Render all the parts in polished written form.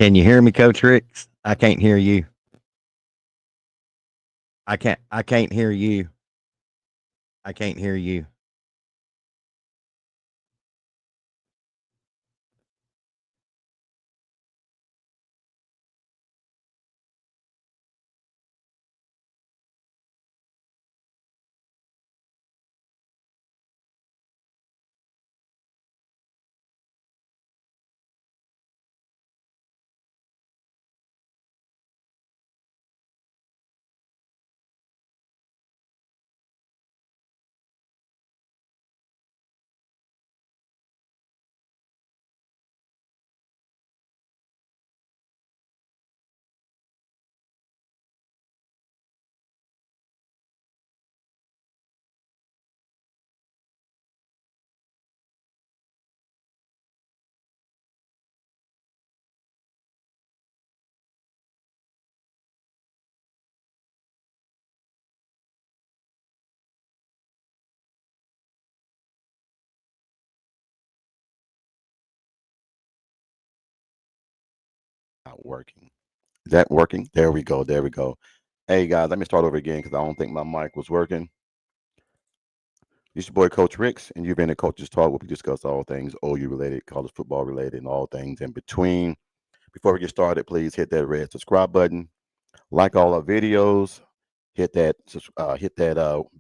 Can you hear me, Coach Ricks? I can't hear you. I can't hear you. I can't hear you. Not working. Is that working? There we go. There we go. Hey guys, let me start over again because I don't think my mic was working. This your boy Coach Ricks, and you've been at Coach's Talk where we discuss all things OU related, college football related, and all things in between. Before we get started, please hit that red subscribe button, like all our videos, hit that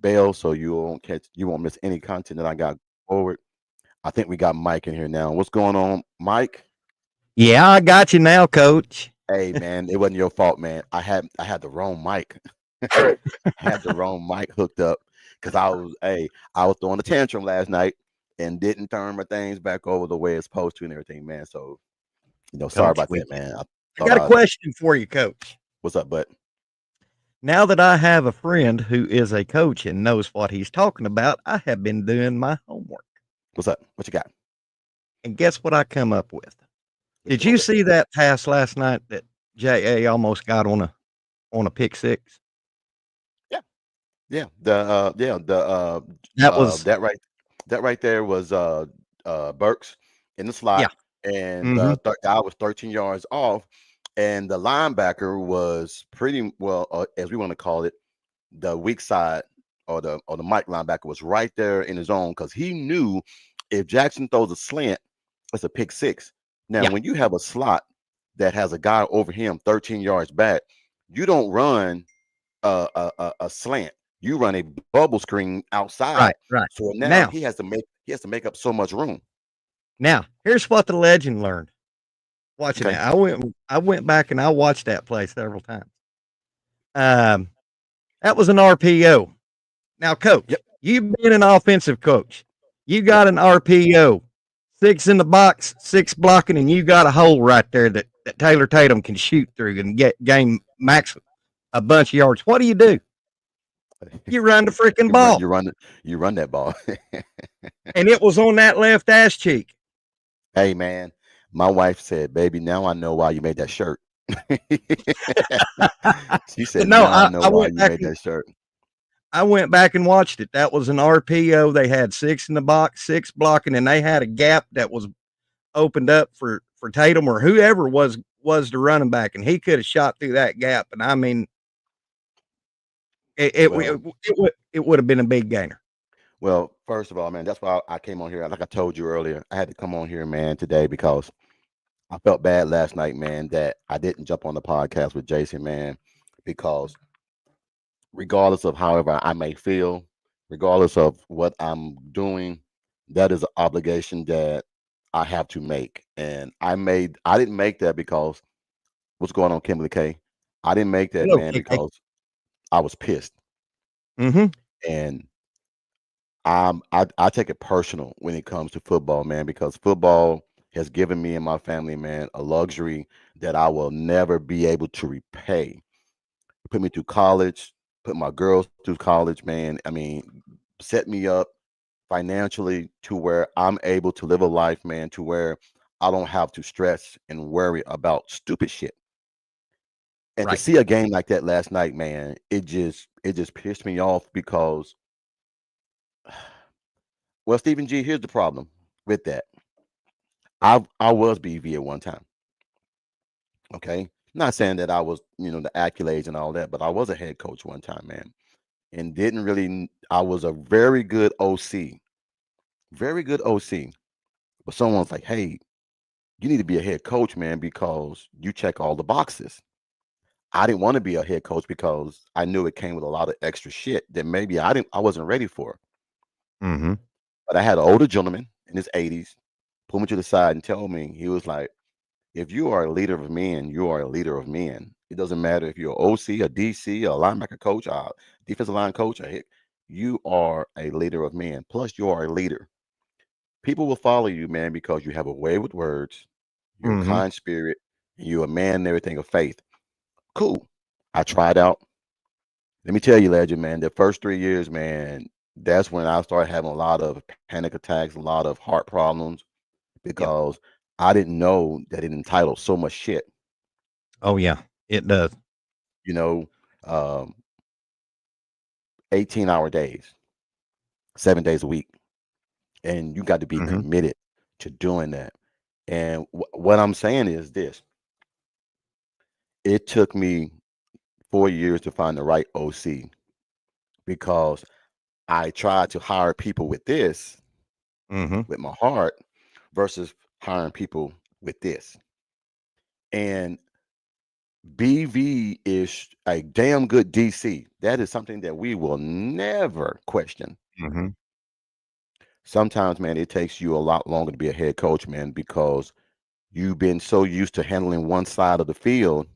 bell so you won't miss any content that I got forward. I think we got Mike in here now. What's going on, Mike? Yeah, I got you now, Coach. Hey man, it wasn't your fault, man. I had the wrong mic. Had the wrong mic hooked up because I was throwing a tantrum last night and didn't turn my things back over the way it's supposed to and everything, man. So sorry Coach, about that, man. I I thought got a I question for you, Coach. what's up, bud? Now that I have a friend who is a coach and knows what he's talking about, I have been doing my homework. What's up? What you got? And guess what I come up with? What you Did come up you with? see that pass last night that JA almost got on a pick six? Yeah, yeah. The That was that right there was Burks in the slot, yeah. and Mhm. the guy was 13 yards off, and the linebacker was pretty well, as we want to call it, the weak side or the Mike linebacker was right there in his zone because he knew if Jackson throws a slant, it's a pick six. Now, Yeah. when you have a slot that has a guy over him 13 yards back, you don't run a slant. You run a bubble screen outside. Right, right. So now Now he has to make up so much room. now, here's what the legend learned. Watching Okay. that. I went back and I watched that play several times. Um, that was an RPO. Now, Yep. coach, you've been an offensive coach. You Yep. got an RPO, six in the box, six blocking, and you got a hole right there that Taylor Tatum can shoot through and get game max a bunch of yards. What do? You run the freaking you run ball. you run you run that ball. And it was on that left ass cheek. Hey man, my wife said, "Baby, now I know why you made that shirt." She But said, no, "Now I I, know I why went you back made and that shirt." I went back and watched it. That was an RPO. They had six in the box, six blocking, and they had a gap that was opened up for Tatum or whoever was the running back, and he could have shot through that gap. And I mean, Well, it would have been a big gainer. first of all, man, that's why I came on here. Like I told you earlier, I had to come on here, man, today because I felt bad last night, man, that I didn't jump on the podcast with Jason, man, because regardless of however I may feel, regardless of what I'm doing, that is an obligation that I have to make. And I didn't make that because what's going on, Kimberly K. I didn't make that, Hello, man, KK. because I was pissed. Mm-hmm. And I take it personal when it comes to football, man, because football has given me and my family, man, a luxury that I will never be able to repay. Put me through college, put my girls through college, man. I mean, set me up financially to where I'm able to live a life, man, to where I don't have to stress and worry about stupid shit. And to Right. see a game like that last night, man, it just pissed me off because well, Stephen G, here's the problem with that. I was BV at one time. Okay. Not saying that I was, the accolades and all that, but I was a head coach one time, man, and didn't really, I was a very good OC, very good OC. But someone's like, hey, you need to be a head coach, man, because you check all the boxes. I didn't want to be a head coach because I knew it came with a lot of extra shit that maybe I wasn't ready for. Mm-hmm. But I had an older gentleman in his 80s pull me to the side and tell me, he was like, if you are a leader of men, you are a leader of men. It doesn't matter if you're OC, a DC, a linebacker coach, a defensive line coach, you are a leader of men. Plus, you are a leader. People will follow you, man, because you have a way with words, you're a Mm-hmm. kind spirit, and you're a man and everything of faith. Cool. I tried out. Let me tell you, Legend, man, the first 3 years, man, that's when I started having a lot of panic attacks, a lot of heart problems, Yep. because I didn't know that it entitled so much shit. Oh yeah, it does. You know, um, 18-hour days, 7 days a week, and you got to be Mm-hmm. committed to doing that. And what I'm saying is this: it took me 4 years to find the right OC because I tried to hire people with this, Mm-hmm. with my heart, versus hiring people with this. And BV is a damn good DC. That is something that we will never question. Mm-hmm. Sometimes, man, it takes you a lot longer to be a head coach, man, because you've been so used to handling one side of the field.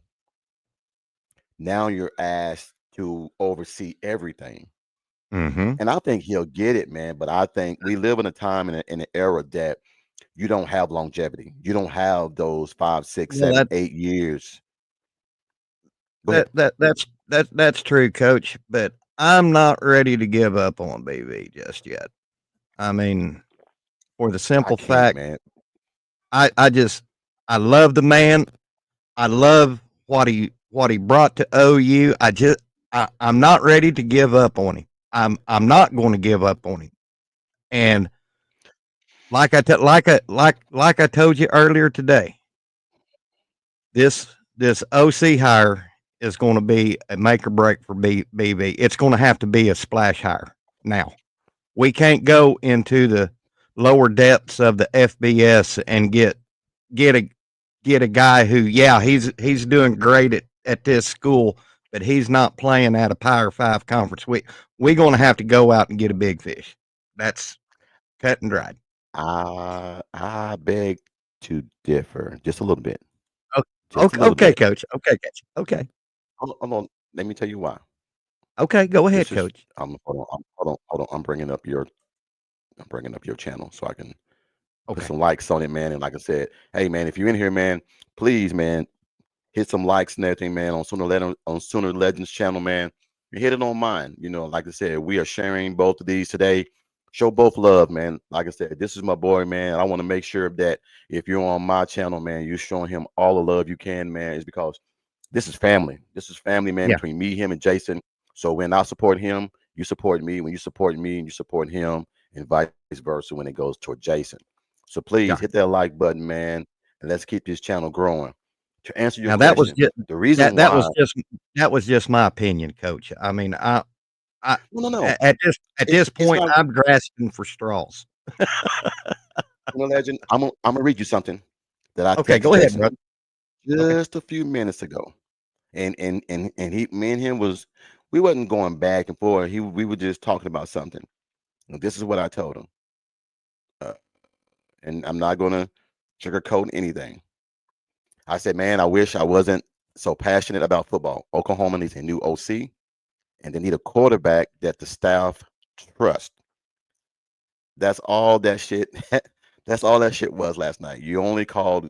Now you're asked to oversee everything. Mm-hmm. And I think he'll get it, man. But I think we live in a time in an era that you don't have longevity. You don't have those 5, 6, Well, 7, that 8 years. Go ahead. that's true, Coach. But I'm not ready to give up on BB just yet. I mean, for the I simple can't, fact, man. I just I love the man. I love what he brought to OU. I'm not ready to give up on him. I'm not going to give up on him. And like I told you earlier today, this OC hire is going to be a make or break for BB. It's going to have to be a splash hire. Now, we can't go into the lower depths of the FBS and get a get a guy who, yeah, he's doing great at this school, but he's not playing at a Power Five conference. We're going to have to go out and get a big fish. That's cut and dried. I beg to differ just a little bit. Just a Okay, little okay, bit. coach. Okay, coach. Okay, Hold on. Let me tell you why. okay. Go ahead, This is coach. hold on. I'm bringing up your channel so I can put Okay, some likes on it, man. And like I said, hey man, if you're in here, man, please, man, hit some likes and everything, man, on Sooner Legends channel, man. You hit it on mine. Like I said, we are sharing both of these today. Show both love, man. Like I said, this is my boy, man. I want to make sure that if you're on my channel, man, you're showing him all the love you can, man. Is because this is family. This is family, man, yeah, between me, him, and Jason. So when I support him, you support me. When you support me, and you support him, and vice versa when it goes toward Jason. So please got hit you. that like button, man, and let's keep this channel growing. To answer your Now that was question, just the reason that why, was just that was just my opinion, coach. I mean, I no, no, no, at this it's point, not, I'm grasping for straws. Legend. I'm gonna read you something that I Okay, text go ahead, Jason brother. Okay, just a few minutes ago, and me and him we wasn't going back and forth. We were just talking about something. And this is what I told him, uh, and I'm not gonna sugarcoat anything. I said, man, I wish I wasn't so passionate about football. Oklahoma needs a new OC, and they need a quarterback that the staff trust. That's all that shit. That's all that shit was last night. You only called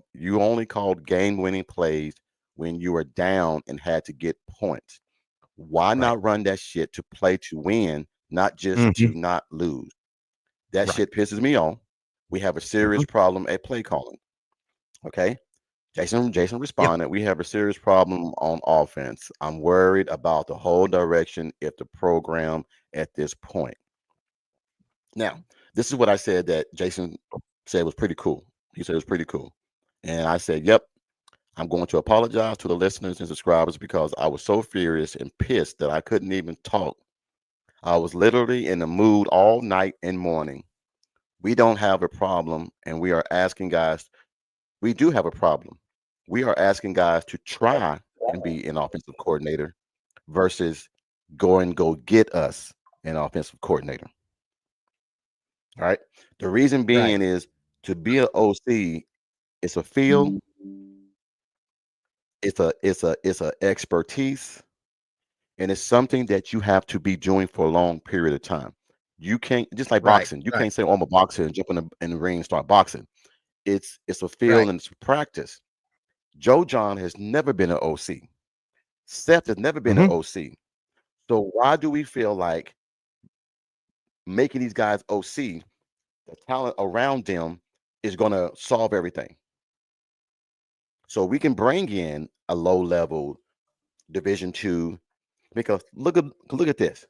game winning plays when you were down and had to get points. Why right. not run that shit to play to win, not just Hmm. to not lose? That Right. shit pisses me off. We have a serious Hmm. problem at play calling. Okay. Jason Yeah. responded, we have a serious problem on offense. I'm worried about the whole direction if the program at this point. Now, this is what I said that Jason said was pretty cool. He said it was pretty cool. And I said, yep, I'm going to apologize to the listeners and subscribers because I was so furious and pissed that I couldn't even talk. I was literally in the mood all night and morning. We don't have a problem, and we are asking guys, we do have a problem. We are asking guys to try and be an offensive coordinator versus go get us an offensive coordinator. All right. The reason Right. being is to be an OC, it's a feel, it's a expertise, and it's something that you have to be doing for a long period of time. You can't just like Right. boxing. You Right. can't say, "Oh, I'm a boxer," and jump in the ring and start boxing. It's a feel Right. and it's a practice. Joe John has never been an OC. Seth has never been an Mm-hmm. OC. So why do we feel like making these guys OC, the talent around them is going to solve everything? So we can bring in a low level Division two because look at this.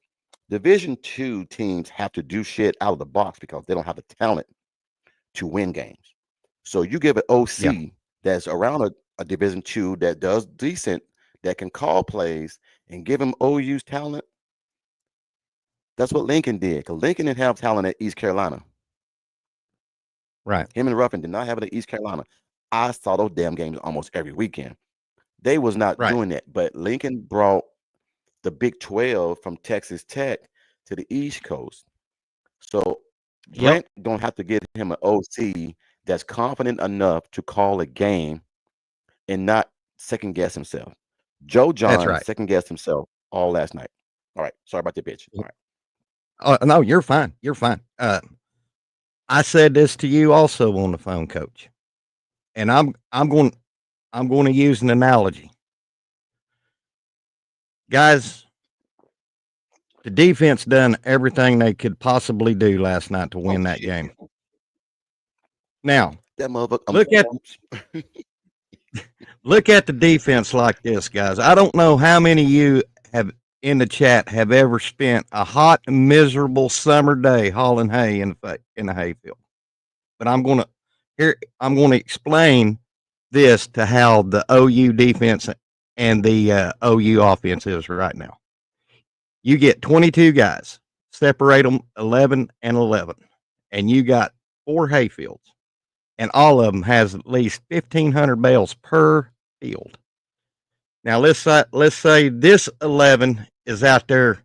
Division two teams have to do shit out of the box because they don't have the talent to win games. So you give an Yeah. OC that's around a Division two that does decent, that can call plays and give him OU's talent. That's what Lincoln did. Because Lincoln didn't have talent at East Carolina. Right. Him and Ruffin did not have it at East Carolina. I saw those damn games almost every weekend. They was not Right. doing that. But Lincoln brought the Big 12 from Texas Tech to the East Coast. So Yep. Brent gonna have to get him an OC that's confident enough to call a game and not second guess himself. Joe That's John right. second guessed himself all last night. All right, sorry about the bitch. All right, No, you're fine. You're fine. I said this to you also on the phone, Coach, and I'm going to use an analogy, guys. The defense done everything they could possibly do last night to oh win that shit, game. Now, that motherfucker. look at look at the defense like this, guys. I don't know how many of you have in the chat have ever spent a hot, miserable summer day hauling hay in the hayfield. But I'm going to explain this to how the OU defense and the OU offense is right now. You get 22 guys, separate them 11 and 11, and you got 4 hayfields, and all of them has at least 1,500 bales per field. Now let's say this 11 is out there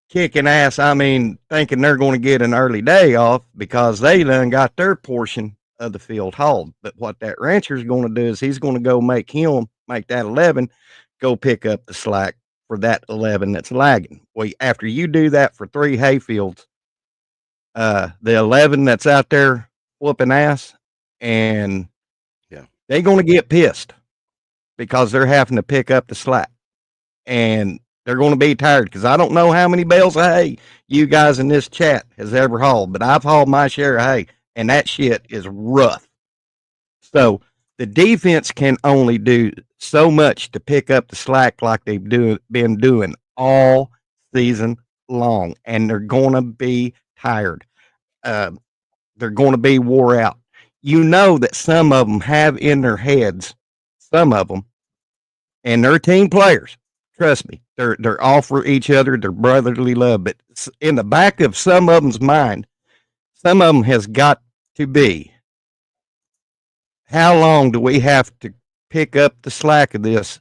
kicking ass. I mean, thinking they're going to get an early day off because they done got their portion of the field hauled. But what that rancher's going to do is he's going to go make that 11 go pick up the slack for that 11 that's lagging. Well, after you do that for 3 hayfields, the 11 that's out there whooping ass, and yeah, they're going to get pissed because they're having to pick up the slack. And they're going to be tired because I don't know how many bales of hay you guys in this chat has ever hauled, but I've hauled my share of hay, and that shit is rough. So the defense can only do so much to pick up the slack like they've been doing all season long, and they're going to be tired. They're going to be wore out. You know that some of them have in their heads, some of them, and they're team players. Trust me, they're all for each other. They're brotherly love, but in the back of some of them's mind, some of them has got to be, how long do we have to pick up the slack of this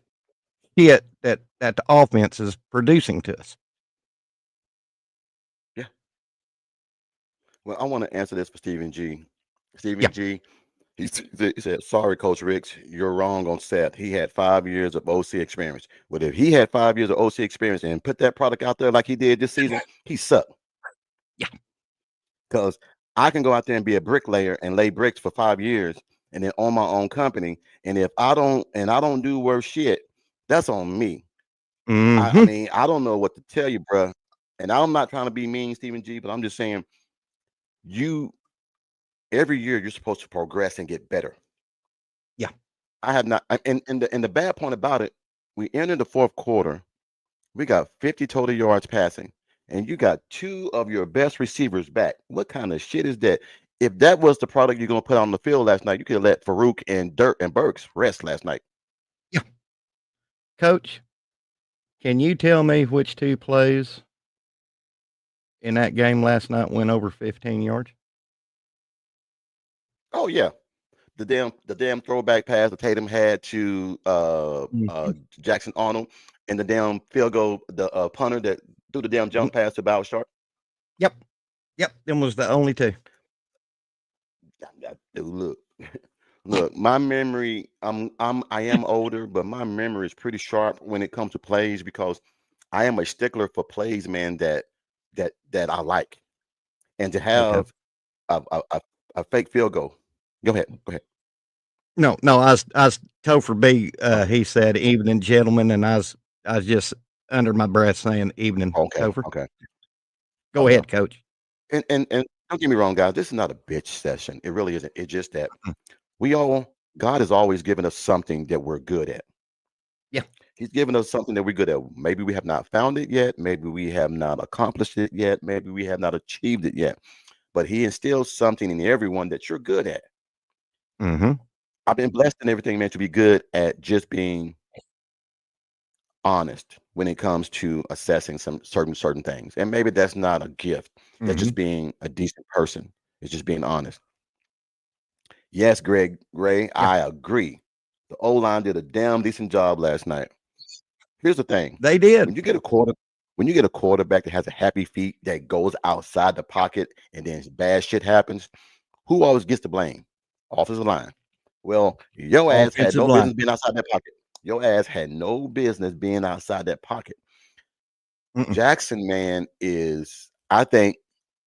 shit that the offense is producing to us? yeah. Well, I want to answer this for Stephen G. Yeah. Stephen G. He said, "Sorry, Coach Ricks, you're wrong on Seth. He had 5 years of OC experience. But if he had 5 years of OC experience and put that product out there like he did this season, he sucked. Yeah. Because I can go out there and be a bricklayer and lay bricks for 5 years and then own my own company. And if I don't do worth shit, that's on me. I Mm-hmm. mean, I don't know what to tell you, bro. And I'm not trying to be mean, Stephen G, but I'm just saying every year you're supposed to progress and get better. Yeah. I have not, and the bad point about it, we entered the fourth quarter. We got 50 total yards passing, and you got 2 of your best receivers back. What kind of shit is that? if that was the product you're gonna put on the field last night, you could have let Farouk and Dirt and Burks rest last night. Yeah. Coach, can you tell me which two plays in that game last night went over 15 yards? Oh yeah. The damn throwback pass that Tatum had to Mhm. Jackson Arnold, and the damn field goal, the punter that threw the damn Mm, jump pass to Bow Sharp. Yep. Yep. Them was the only two. Dude, look, look, my memory. I am older, but my memory is pretty sharp when it comes to plays because I am a stickler for plays, man. That I like, and to Okay. have a fake field goal. Go ahead. Go ahead. No, no, I was Topher B, Okay. he said, "Evening, gentlemen," and I was just under my breath saying, "Evening, Okay. Topher." Okay. Go Okay. ahead, coach. And don't get me wrong, guys. This is not a bitch session. It really isn't. It's just that Mm, God has always given us something that we're good at. yeah. He's given us something that we're good at. Maybe we have not found it yet. Maybe we have not accomplished it yet. Maybe we have not achieved it yet. But he instills something in everyone that you're good at. Mhm. I've been blessed in everything, man, to be good at just being honest when it comes to assessing some certain things. And maybe that's not a gift. That's just Mhm. being a decent person. It's just being honest. Yes, Greg Ray, Yeah. I agree. The O line did a damn decent job last night. Here's the thing: They did. when you get a when you get a quarterback that has a happy feet that goes outside the pocket and then bad shit happens, who always gets the blame? Offensive line. Well, your ass had Offensive no line. business being outside that pocket. Your ass had no business being outside that pocket. Mm-mm. Jackson, man, is I think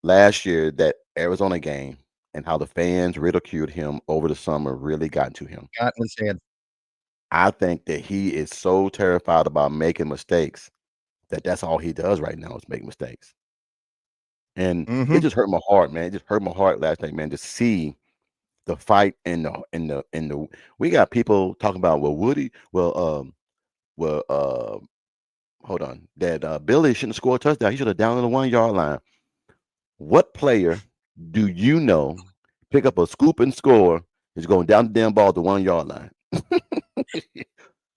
last year that Arizona game and how the fans ridiculed him over the summer really got to him. Got in his head. I think that he is so terrified about making mistakes that that's all he does right now is make mistakes. And it Mhm. just hurt my heart, man. It just hurt my heart last night, man, to see the fight and the we got people talking about well hold on that Billy shouldn't score a touchdown. He should have down on the 1 yard line. What player do you know pick up a scoop and score is going down the damn ball at the 1 yard line?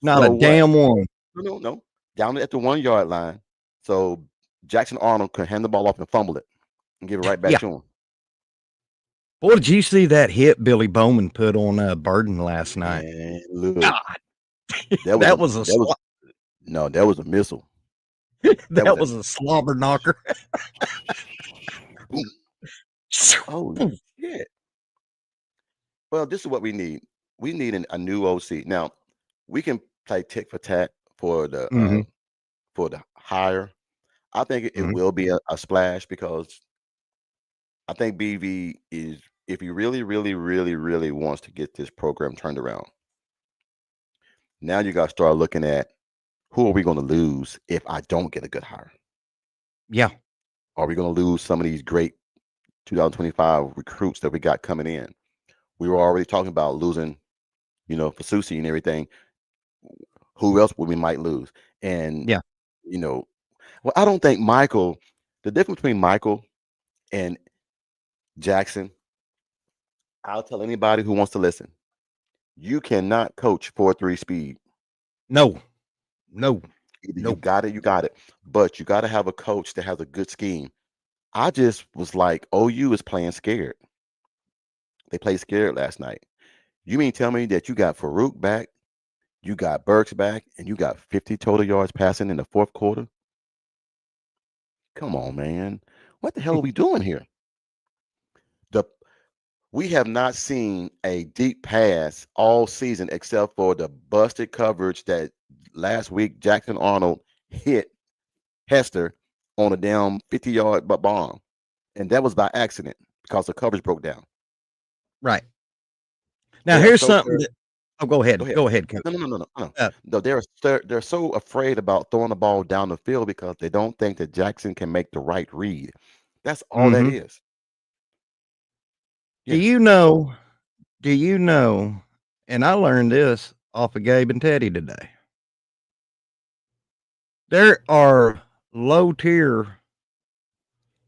Not a So what? damn one. No. Down at the 1 yard line. So Jackson Arnold can hand the ball off and fumble it and give it right back Yeah. to him. Boy, did you see that hit Billy Bowman put on, Burden last night? Man, look, God, that was a that was a that was slo no, that was a missile. That was that a was a slobber knocker. boom. Oh shit. Well, this is what we need. We need a new OC. Now, we can play tick for tat Mhm. for the hire. I think it Mhm. will be a splash because I think BV is if he really wants to get this program turned around. Now you got to start looking at who are we going to lose if I don't get a good hire? Yeah. Are we going to lose some of these great 2025 recruits that we got coming in? We were already talking about losing, for Susie and everything. Who else would we might lose? And Yeah. you know, well, I don't think Michael. The difference between Michael and Jackson, I'll tell anybody who wants to listen. You cannot coach 4-3 speed. No. No. Either you No. got it, you got it. But you got to have a coach that has a good scheme. I just was like, OU is playing scared. They played scared last night. You mean tell me that you got Farouk back, you got Burks back, and you got 50 total yards passing in the fourth quarter? Come on, man. What the hell are we doing here? The We have not seen a deep pass all season except for the busted coverage that last week Jackson Arnold hit Hester on a damn 50-yard bomb. And that was by accident because the coverage broke down. Right. Now They are here's so something terrified. that Oh, go Go ahead. ahead. Go ahead, coach. No. Uh, No, they're so afraid about throwing the ball down the field because they don't think that Jackson can make the right read. That's all that mhm. is. Do Yeah. you know do you know and I learned this off of Gabe and Teddy today. There are low tier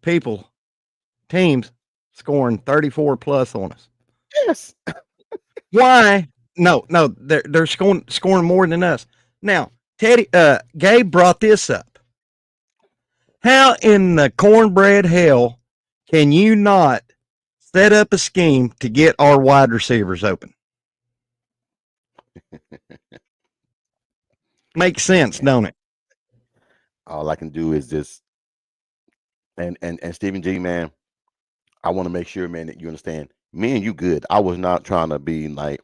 people, teams scoring 34 plus on us. Yes. Why? No, they're scoring more than us. Now, Gabe brought this up. How in the cornbread hell can you not set up a scheme to get our wide receivers open? Makes sense, don't it? All I can do is just and Stephen G, man, I want to make sure, man, that you understand. Me and you good. I was not trying to be like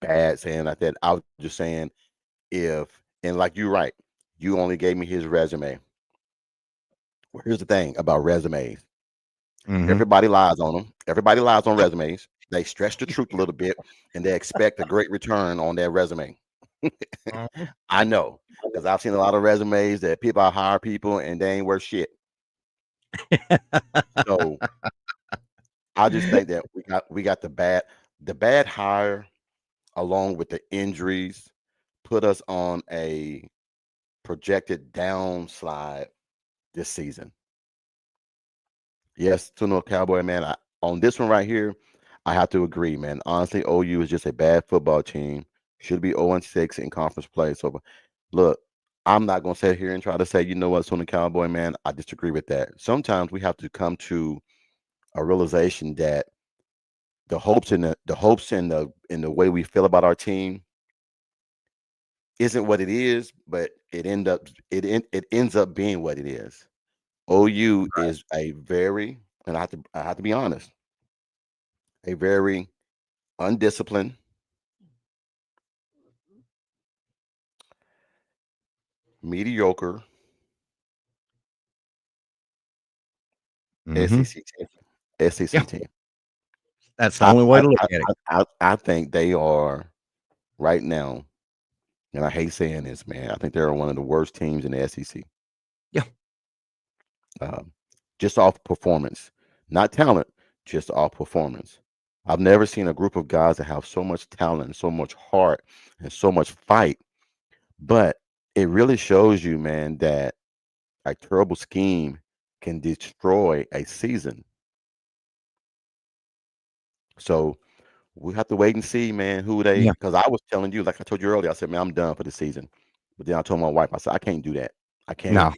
bad saying like that. I was just saying and like you're right, you only gave me his resume. Well, here's the thing about resumes. Mm-hmm. Everybody lies on them. Everybody lies on resumes. They stretch the truth a little bit and they expect a great return on their resume. I know because I've seen a lot of resumes that people hire people and they ain't worth shit. So I just think that we got the bad hire along with the injuries put us on a projected downslide this season. Yes, to no Cowboy, man. On this one right here, I have to agree, man. Honestly, OU is just a bad football team. Should be 0-6 in conference play. So, look, I'm not going to sit here and try to say, you know what, Sooner Cowboy, man, I disagree with that. Sometimes we have to come to a realization that the hopes and the way we feel about our team isn't what it is, but it ends up being what it is. OU is a very, and I have to be honest, a very undisciplined, mediocre SEC team. SEC team. That's the only way to look at it. I think they are right now, and I hate saying this, man. I think they're one of the worst teams in the SEC. Yeah. Just off performance, not talent, just off performance. I've never seen a group of guys that have so much talent, so much heart, and so much fight. But it really shows you, man, that a terrible scheme can destroy a season. So we have to wait and see, man, who they. Because I was telling you, like I told you earlier, I said, man, I'm done for the season. But then I told my wife, I said, I can't do that. I can't. No.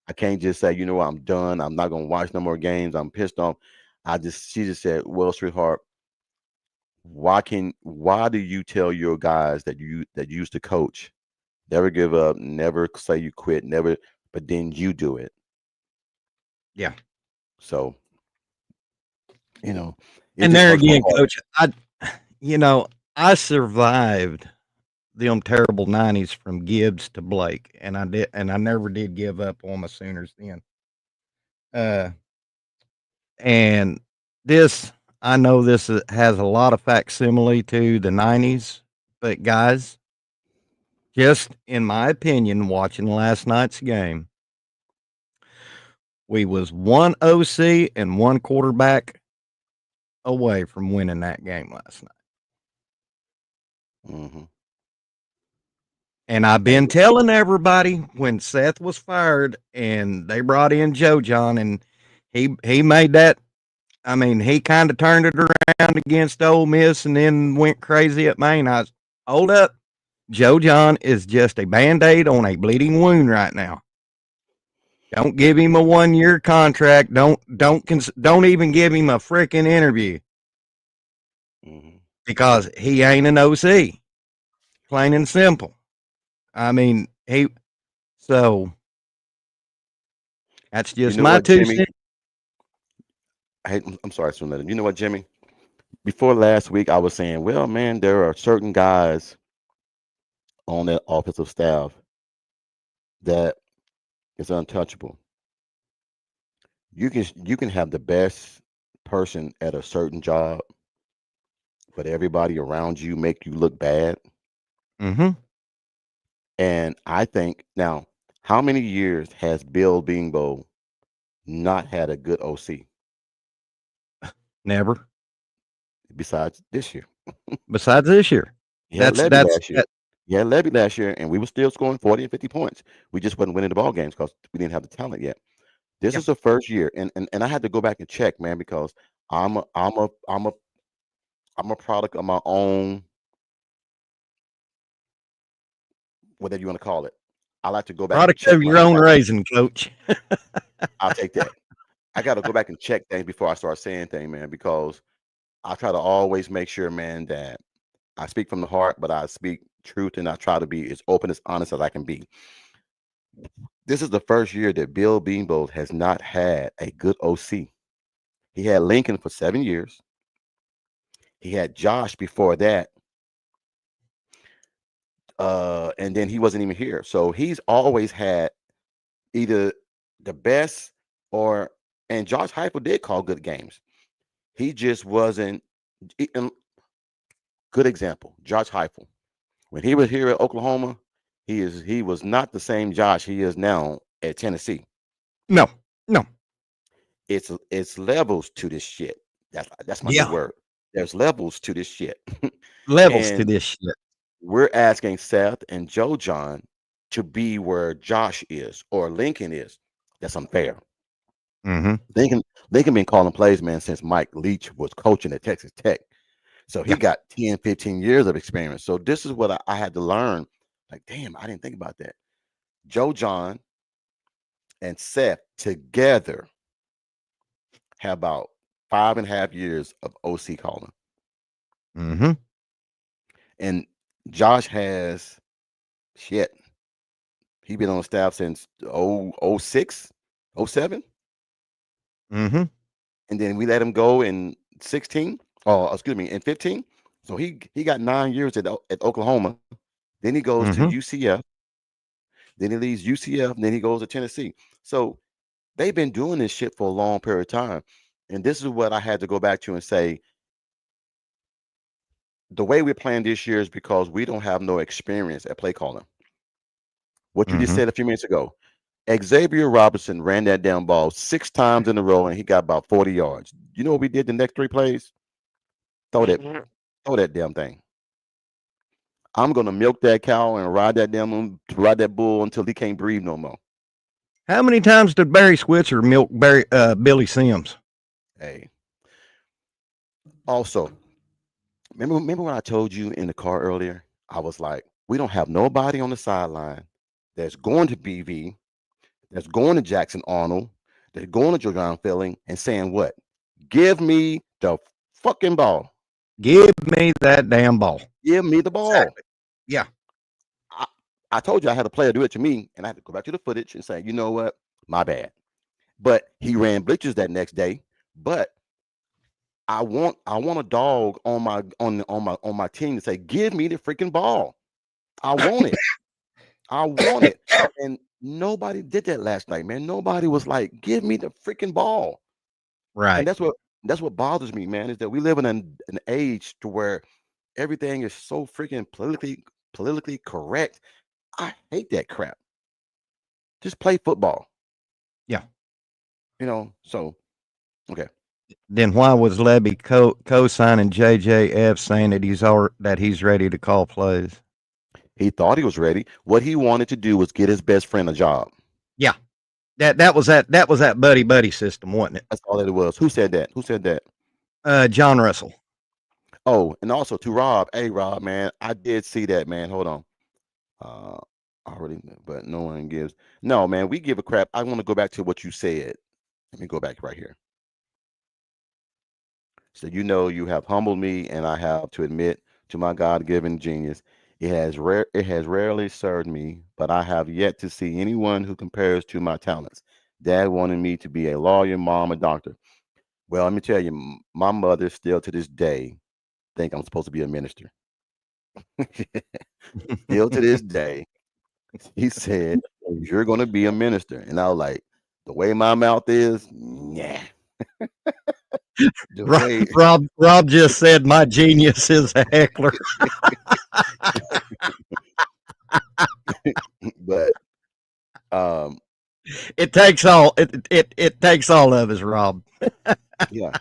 I can't just say, you know what, I'm done. I'm not gonna watch no more games. I'm pissed off. She just said, well, sweetheart, why do you tell your guys that you used to coach, never give up, never say you quit, never, but then you do it? Yeah. So, you know, and there again, Coach, I survived them terrible 90s from Gibbs to Blake, and I never did give up on my Sooners then. And this, I know this has a lot of facsimile to the 90s, but guys, just in my opinion, watching last night's game, we was one OC and one quarterback away from winning that game last night. Mm-hmm. And I've been telling everybody when Seth was fired and they brought in Joe John and he made that. I mean, he kind of turned it around against Ole Miss and then went crazy at Maine. I was, hold up. Joe John is just a Band-Aid on a bleeding wound right now. Don't give him a 1-year contract. Don't even give him a freaking interview. Mm-hmm. Because he ain't an OC. Plain and simple. I mean, so that's just my 2 cents. I'm sorry, Swinton. You know what, Jimmy? Before last week, I was saying, well, man, there are certain guys on that offensive staff that is untouchable. You can have the best person at a certain job, but everybody around you make you look bad. Mm-hmm. And I think now, how many years has Bill Beanbo not had a good OC? Never. Besides this year. Besides this year. Last year. Yeah, Levy last year, and we were still scoring 40 and 50 points. We just wasn't winning the ball games because we didn't have the talent yet. This is the first year, and I had to go back and check, man, because I'm a product of my own, whatever you want to call it. I like to go back and Product check of my your own stuff. raising, coach. I'll take that. I got to go back and check things before I start saying things, man, because I try to always make sure, man, that I speak from the heart, but I speak truth and I try to be as open, as honest as I can be. This is the first year that Bill Beanbolt has not had a good OC. He had Lincoln for 7 years. He had Josh before that, and then he wasn't even here. So he's always had either the best or, and Josh Heupel did call good games. He just wasn't. Good example, Josh Heupel. When he was here at Oklahoma, he was not the same Josh he is now at Tennessee. No, no. It's levels to this shit. That's my new Yeah. word. There's levels to this shit. Levels to And this shit. we're asking Seth and Joe John to be where Josh is or Lincoln is. That's unfair. Mm-hmm. Lincoln been calling plays, man, since Mike Leach was coaching at Texas Tech. So he Yeah. got 10, 15 years of experience. So this is what I had to learn. Like, damn, I didn't think about that. Joe John and Seth together have about 5.5 years of OC calling. Mm-hmm. And Josh has shit. He been on the staff since 06, 07. Mm-hmm. And then we let him go in 16. Oh, excuse me, in 15. So he got 9 years at Oklahoma. Then he goes to Mm-hmm. UCF. Then he leaves UCF. And then he goes to Tennessee. So they've been doing this shit for a long period of time. And this is what I had to go back to and say, the way we're playing this year is because we don't have no experience at play calling. What you just Mm-hmm. said a few minutes ago, Xavier Robinson ran that damn ball 6 times in a row and he got about 40 yards. You know what we did the next 3 plays? Throw that damn thing. I'm gonna milk that cow and ride that bull until he can't breathe no more. How many times did Barry Switzer milk Billy Sims? Hey. Also, remember when I told you in the car earlier? I was like, we don't have nobody on the sideline that's going to BV, that's going to Jackson Arnold, that's going to Jordan Filling and saying what? Give me the fucking ball. Give me that damn ball. Give me the ball. Exactly. Yeah. I told you I had a player do it to me, and I had to go back to the footage and say, you know what? My bad. But he ran blitzes that next day. But I want a dog on my team to say, give me the freaking ball. I want it. I want it. And nobody did that last night, man. Nobody was like, give me the freaking ball. Right. And that's what bothers me, man, is that we live in an age to where everything is so freaking politically correct. I hate that crap. Just play football. Yeah. So okay. Then why was Levy co-signing JJF saying that he's ready to call plays? He thought he was ready. What he wanted to do was get his best friend a job. Yeah. That was that buddy system, wasn't it? That's all that it was. Who said that? John Russell. Oh, and also to Rob. Hey, Rob, man, I did see that, man. Hold on. Already, but no one gives. No, man, we give a crap. I want to go back to what you said. Let me go back right here. So you have humbled me, and I have to admit to my God-given genius. It has rarely served me, but I have yet to see anyone who compares to my talents. Dad wanted me to be a lawyer, mom a doctor. Well, let me tell you, my mother still to this day think I'm supposed to be a minister. Still to this day, he said, you're going to be a minister. And I was like, the way my mouth is, yeah. Rob just said my genius is a heckler. But it takes all it takes all of us, Rob. yeah,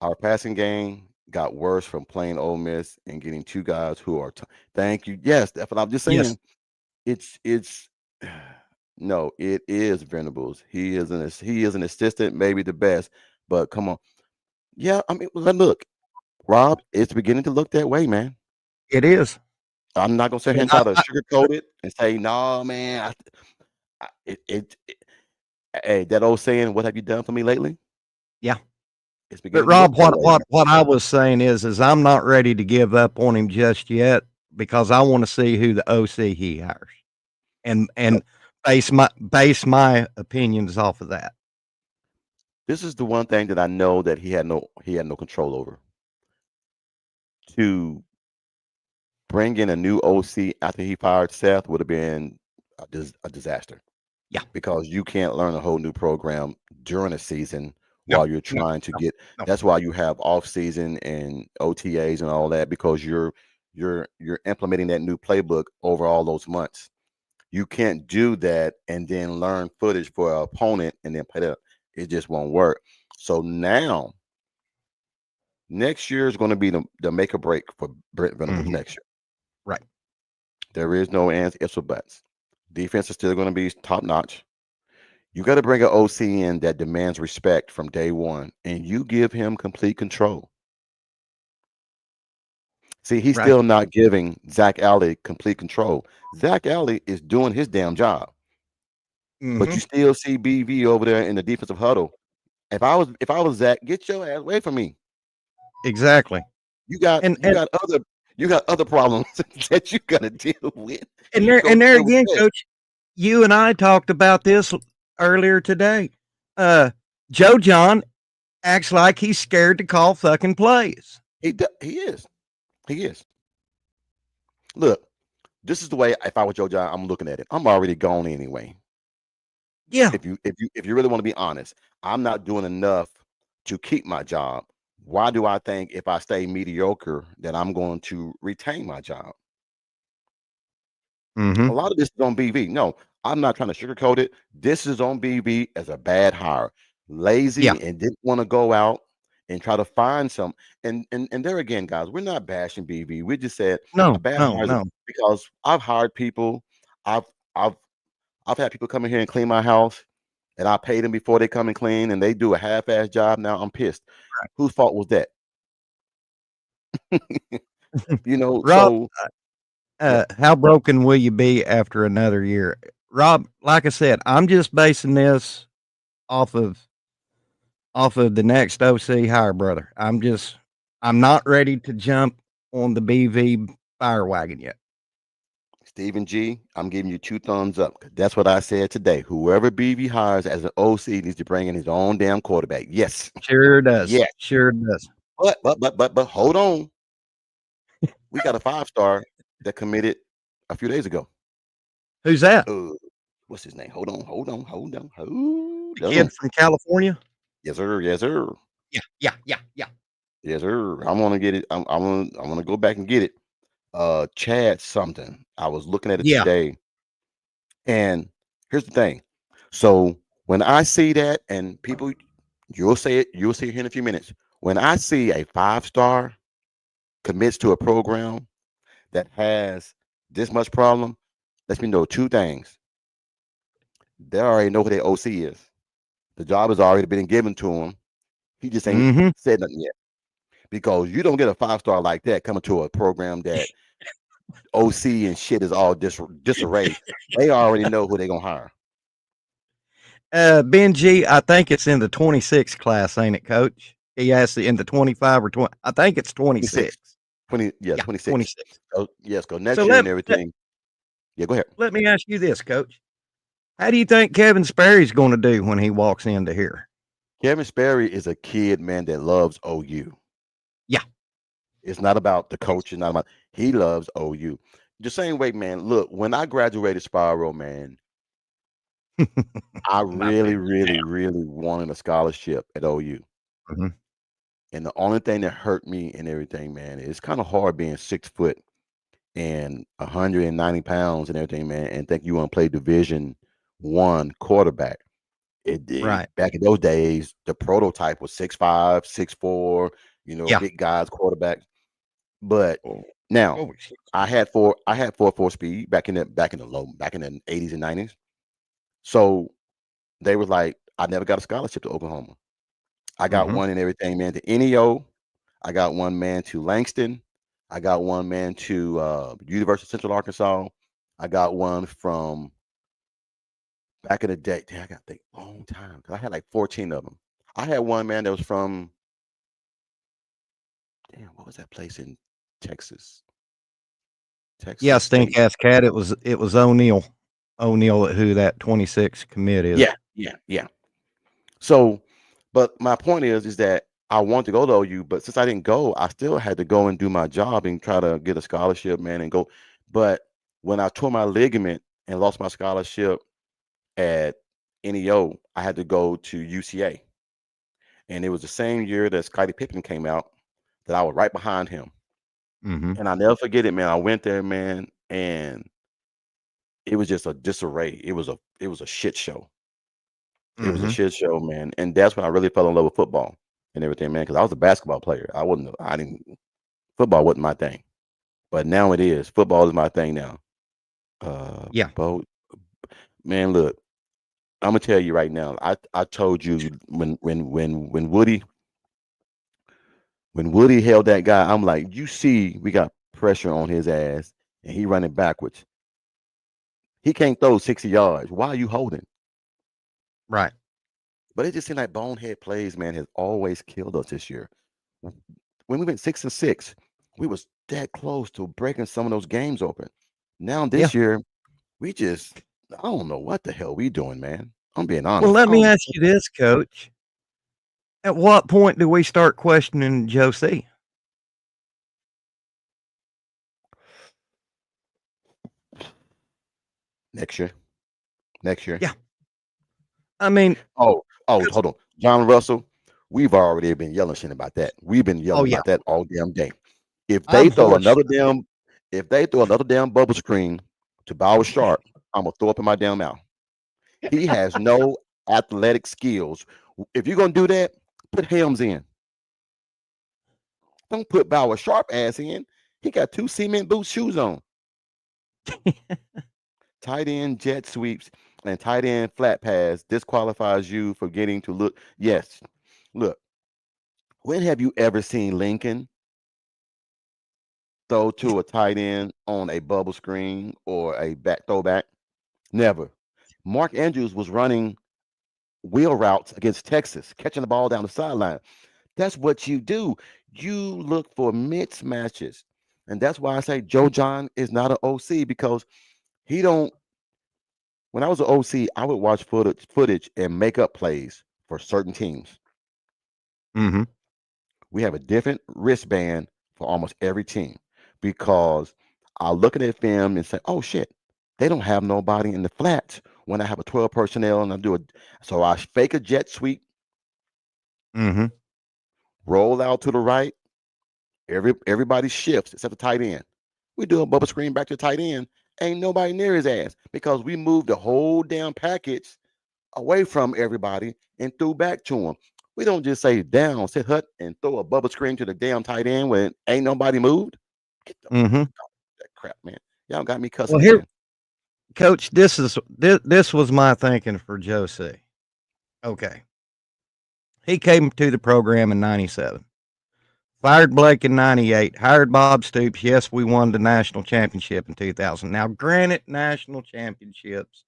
our passing game got worse from playing Ole Miss and getting two guys who are. Thank you. Yes, that's what I'm just saying. Yes. It's no, it is Venables. He is an assistant, maybe the best, but come on. Yeah, I mean, look, Rob, it's beginning to look that way, man. It is. I'm not gonna sit here And and try to sugarcoat it and say, no, man. Hey, that old saying, "What have you done for me lately?" yeah. It's But beginning to Rob, look that way. what I was saying is I'm not ready to give up on him just yet because I want to see who the OC he hires and base my opinions off of that. This is the one thing that I know that he had no control over. To bring in a new OC after he fired Seth would have been a disaster. Yeah. Because you can't learn a whole new program during a season No, while you're no, trying to no, get. no. That's why you have off season and OTAs and all that, because you're implementing that new playbook over all those months. You can't do that and then learn footage for an opponent and then play that. It just won't work. So now, next year is going to be the make or break for Brent Venables Mhm. next year. Right. There is no ands, ifs, or buts. Defense is still going to be top notch. You got to bring an OC in that demands respect from day one, and you give him complete control. See, he's Right. still not giving Zach Alley complete control. Zach Alley is doing his damn job, but you Mhm. still see BV over there in the defensive huddle. If I was Zach, get your ass away from me. Exactly. You got And you and got other you got other problems that you gotta deal with. and You go there deal with again, that. coach, you and I talked about this earlier today. Uh Joe John acts like he's scared to call fucking plays. He is. He is. Look, this is the way if I was Joe John, I'm looking at it. I'm already gone anyway. Yeah. If you really want to be honest, I'm not doing enough to keep my job. Why do I think if I stay mediocre that I'm going to retain my job? A Mhm. lot of this is on BV. No, I'm not trying to sugarcoat it. This is on BV as a bad hire. Yeah. Lazy and didn't want to go out and try to find some. And there again, guys, we're not bashing BV. We just said a No, bad no, hire no. because I've hired people. I've I've I've had people come in here and clean my house, and I pay them before they come and clean, and they do a half-ass job. Now I'm pissed. Whose fault was that? Rob, So yeah, how broken will you be after another year? Rob, like I said, I'm just basing this off of the next OC hire, brother. I'm not ready to jump on the BV fire wagon yet. Stephen G, I'm giving you 2 thumbs up. 'Cause that's what I said today. Whoever BV hires as an OC needs to bring in his own damn quarterback. Yes, Sure does. yes. Sure does. But hold on. We got a 5-star that committed a few days ago. Who's that? Uh, what's his name? Hold The on. kid from California? Yes, sir. Yes, sir. Yeah, yeah, yeah, yeah. Yes, sir. I'm gonna get it. I'm gonna go back and get it. Chad something. I was looking at it Yeah. today, and here's the thing. So when I see that, and people, you'll see it here in a few minutes. When I see a 5-star commits to a program that has this much problem, lets me know 2 things. They already know who their OC is. The job has already been given to him. He just ain't Mhm. said nothing yet. Because you don't get a 5-star like that coming to a program that OC and shit is all disarray. They already know who they're gonna hire. Ben G, I think it's in the 26 class, ain't it, coach? He asked in the 25 or 20. I think it's 26. 26. 20, yeah, Yeah, 26. 26. Oh, yes, go So next year and everything. Yeah, go ahead. let me ask you this, coach. How do you think Kevin Sperry's going to do when he walks into here? Kevin Sperry is a kid, man, that loves OU. Yeah. It's not about the Yes. coach, it's not about he loves OU. The same way, man. Look, when I graduated Spiral, man, I My really, favorite. really, really wanted a scholarship at OU. Mhm. And the only thing that hurt me and everything, man, it's kind of hard being 6 foot and 190 pounds and everything, man, and think you want to play Division 1 quarterback. Right. Back in those days, the prototype was 6'5", 6'4", Yeah. big guys, quarterbacks. But Oh, now oh, excuse I me. had 4 speed back in the 80s and 90s. So they was like, I never got a scholarship to Oklahoma. I got Mhm. one and everything, man, to NEO. I got one man to Langston. I got one man to University of Central Arkansas. I got one from back in the day. Damn, I got to think long time because I had like 14 of them. I had one man that was from damn, what was that place in Texas? Yeah, Texas stink State. ass cat. It was O'Neal. O'Neal, who that 26 commit is. Yeah. So, but my point is that I want to go to OU, but since I didn't go, I still had to go and do my job and try to get a scholarship, man, and go. But when I tore my ligament and lost my scholarship at NEO, I had to go to UCA. And it was the same year that Scottie Pippen came out that I was right behind him. Mhm. And I'll never forget it, man. I went there, man, and it was just a disarray. It was a shit show. It was a Mhm. shit show, man. And that's when I really fell in love with football and everything, man. Because I was a basketball player. I didn't football wasn't my thing. But now it is. Football is my thing now. Yeah. Bo, man, look, I'm gonna tell you right now. I told you when Woody held that guy, I'm like, you see, we got pressure on his ass, and he running backwards. He can't throw 60 yards. Why are you holding? Right. But it just seemed like bonehead plays, man, has always killed us this year. When we went 6-6, we was that close to breaking some of those games open. Now Yeah. this year, we just I don't know what the hell we doing, man. I'm being Well, honest. let me ask you this, Coach. At what point do we start questioning Joe C? Next year. Next year. Yeah. I mean, Oh, 'cause hold on. John Russell, we've already been yelling shit about that. We've been oh, yelling yeah. about that all damn day. If they I'm throw hoarse. another damn if they throw another damn bubble screen to Bauer Sharp, I'm gonna throw up in my damn mouth. He has no athletic skills. If you're gonna do that, put Helms in. Don't put Bauer Sharp ass in. He got 2 cement boot shoes on. Tight end jet sweeps and tight end flat pass disqualifies you for getting to look. Yes. Look, when have you ever seen Lincoln throw to a tight end on a bubble screen or a back throwback? Never. Mark Andrews was running wheel routes against Texas, catching the ball down the sideline. That's what you do. You look for mismatches. And that's why I say Joe John is not an OC because he don't. When I was an OC, I would watch footage and make up plays for certain teams. Mhm. We have a different wristband for almost every team because I look at that film and say, "Oh shit, they don't have nobody in the flats." When I have a 12 personnel and I do it, so I fake a jet sweep, Mhm. roll out to the right. Everybody shifts except the tight end. We do a bubble screen back to tight end. Ain't nobody near his ass because we moved the whole damn package away from everybody and threw back to him. We don't just say down, sit hut, and throw a bubble screen to the damn tight end when ain't nobody moved. Get the Mhm. fuck off that crap, man. Y'all got me Well, cussing here, again. Coach, this was my thinking for Joe C. Okay. He came to the program in '97. Fired Blake in '98. Hired Bob Stoops. Yes, we won the national championship in 2000. Now, granted, national championships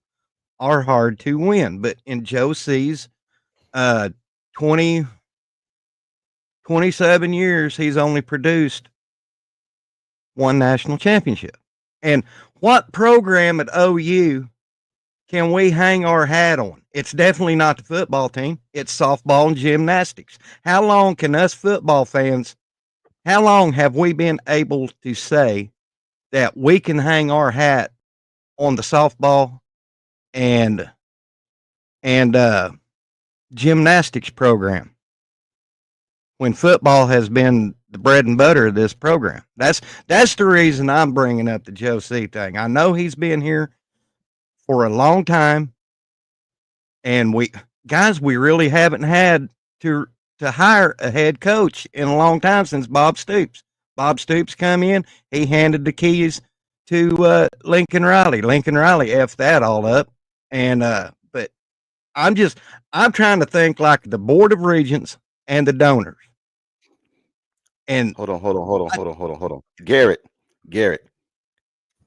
are hard to win, but in Joe C's uh 20 27 years, he's only produced one national championship. And what program at OU can we hang our hat on? It's definitely not the football team. It's softball and gymnastics. How long can us football fans, how long have we been able to say that we can hang our hat on the softball and and gymnastics program when football has been the bread and butter of this program? That's the reason I'm bringing up the Joe C thing. I know he's been here for a long time, and we really haven't had to hire a head coach in a long time since Bob Stoops. Bob Stoops come in, he handed the keys to Lincoln Riley. Lincoln Riley effed that all up, and but I'm trying to think like the Board of Regents and the donors. And Hold on. Garrett,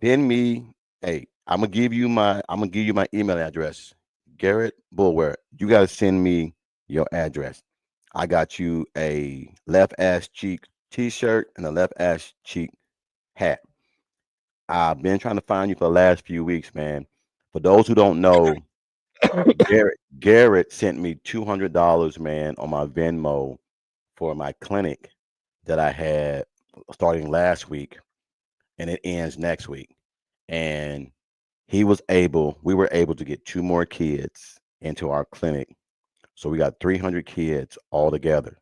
send me. Hey, I'm gonna give you my email address. Garrett Bulwer. You gotta send me your address. I got you a left ass cheek t-shirt and a left ass cheek hat. I've been trying to find you for the last few weeks, man. For those who don't know, Garrett sent me $200, man, on my Venmo for my clinic that I had starting last week, and it ends next week. And we were able to get 2 more kids into our clinic. So we got 300 kids all together.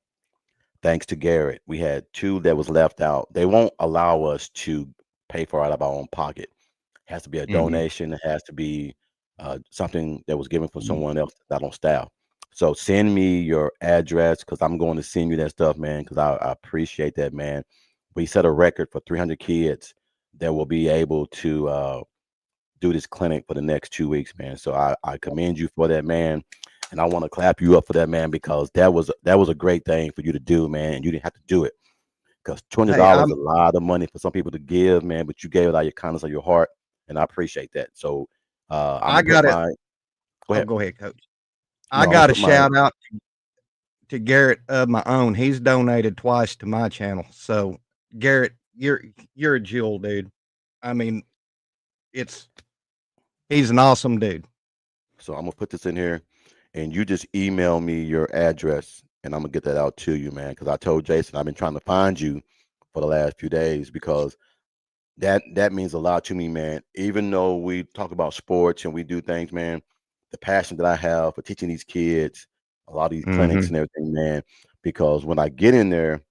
Thanks to Garrett, we had 2 that was left out. They won't allow us to pay for it out of our own pocket. It has to be a Mhm. donation. It has to be something that was given from someone else not on staff. So send me your address because I'm going to send you that stuff, man. Because I appreciate that, man. We set a record for 300 kids that will be able to do this clinic for the next 2 weeks, man. So I commend you for that, man. And I want to clap you up for that, man, because that was a great thing for you to do, man. And you didn't have to do it because Hey, $200 is a lot of money for some people to give, man. But you gave it out of your kindness of your heart, and I appreciate that. So I'm I gonna put got it. my go Oh, ahead. go ahead, coach. I No, I'm gonna got a put my shout out to Garrett of my own. He's donated twice to my channel. So Garrett, you're a jewel, dude. I mean, it's he's an awesome dude. so I'm gonna put this in here, and you just email me your address, and I'm gonna get that out to you, man. Because I told Jason I've been trying to find you for the last few days because that means a lot to me, man. Even though we talk about sports and we do things, man, the passion that I have for teaching these kids, a lot of these clinics Mhm. and everything, man. Because when I get in there,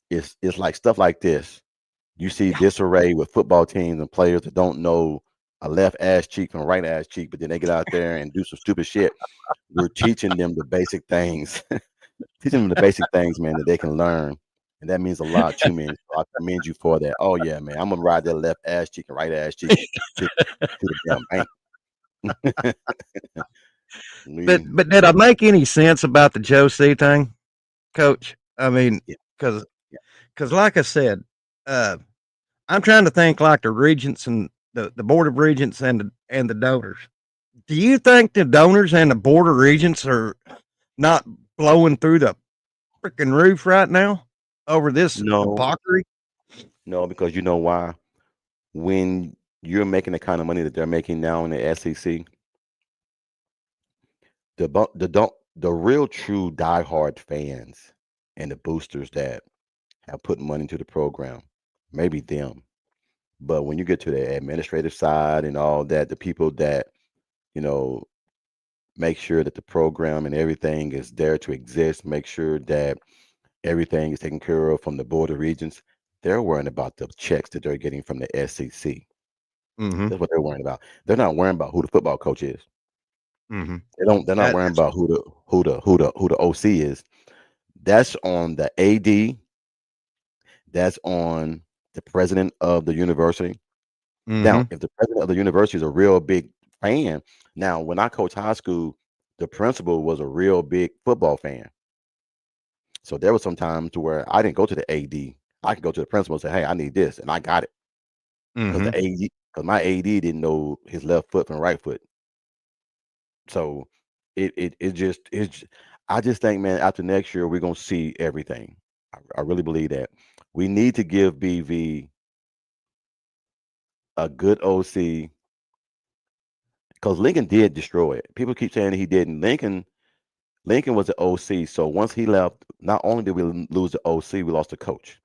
it's like stuff like this. You see Yeah. disarray with football teams and players that don't know a left ass cheek from a right ass cheek, but then they get out there and do some stupid shit. We're teaching them the basic things, teaching them the basic things, man, that they can learn. And that means a lot to me. So I commend you for that. Oh yeah, man. I'm gonna ride that left ass cheek and right ass cheek to, to the damn bank. But we did I make any sense about the Joe C thing, coach? I mean, yeah, because yeah. like I said, uh, I'm trying to think like the regents and the board of regents and the donors. Do you think the donors and the board of regents are not blowing through the freaking roof right now over this No, debauchery? no, because you know why? When you're making the kind of money that they're making now in the SEC, the real true diehard fans and the boosters that have put money into the program, maybe them. But when you get to the administrative side and all that, the people that, you know, make sure that the program and everything is there to exist, make sure that everything is taken care of from the board of regents, they're worrying about the checks that they're getting from the SEC. Mm-hmm. That's what they're worrying about. They're not worrying about who the football coach is. Mm-hmm. They're not worrying That's about who the OC is. That's on the AD. That's on the president of the university. Now, mm-hmm. if the president of the university is a real big fan, now when I coached high school, the principal was a real big football fan. So there was some times to where I didn't go to the AD. I could go to the principal and say, "Hey, I need this," and I got it because Mm-hmm. the AD, because my AD didn't know his left foot from right foot. So it just it's. I just think, man, after next year we're gonna see everything. I really believe that we need to give BV a good OC because Lincoln did destroy it. People keep saying he didn't. Lincoln was the OC. So once he left, not only did we lose the OC, we lost the coach.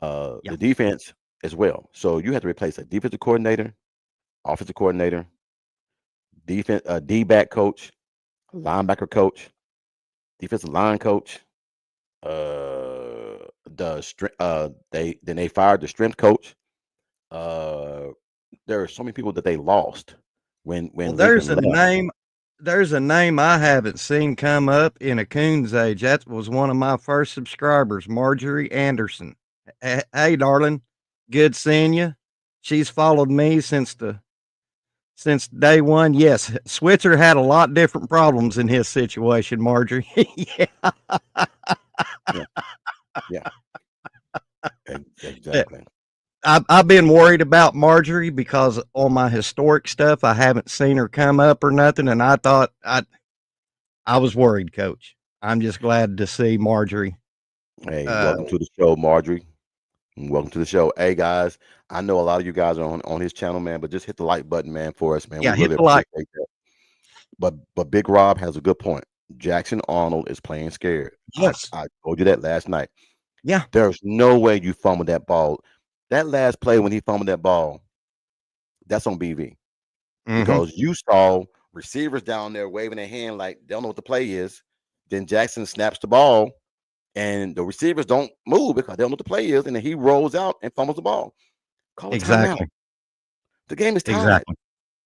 Yeah. The defense as well. So you have to replace a defensive coordinator, offensive coordinator, defense, D back coach, linebacker coach, defensive line coach. They fired the strength coach. Uh, there are so many people that they lost Well, when Lincoln left. there's a name I haven't seen come up in a coon's age. That was one of my first subscribers, Marjorie Anderson. Hey, darling, good seeing you. She's followed me since day one. Yes, Switzer had a lot different problems in his situation, Marjorie. Yeah. Yeah, yeah, exactly. I've been worried about Marjorie because on my historic stuff, I haven't seen her come up or nothing, and I thought I was worried, Coach. I'm just glad to see Marjorie. Hey, Uh, welcome to the show, Marjorie. Welcome to the show. Hey guys, I know a lot of you guys are on his channel, man, but just hit the like button, man, for us, man. We yeah, hit really the like. appreciate that. But Big Rob has a good point. Jackson Arnold is playing scared. Yes. I told you that last night. Yeah. There's no way you fumbled that ball. That last play when he fumbled that ball, that's on BV. Mm-hmm. Because you saw receivers down there waving their hand like they don't know what the play is. Then Jackson snaps the ball, and the receivers don't move because they don't know what the play is, and then he rolls out and fumbles the ball. Call a timeout. Exactly. The game is tied.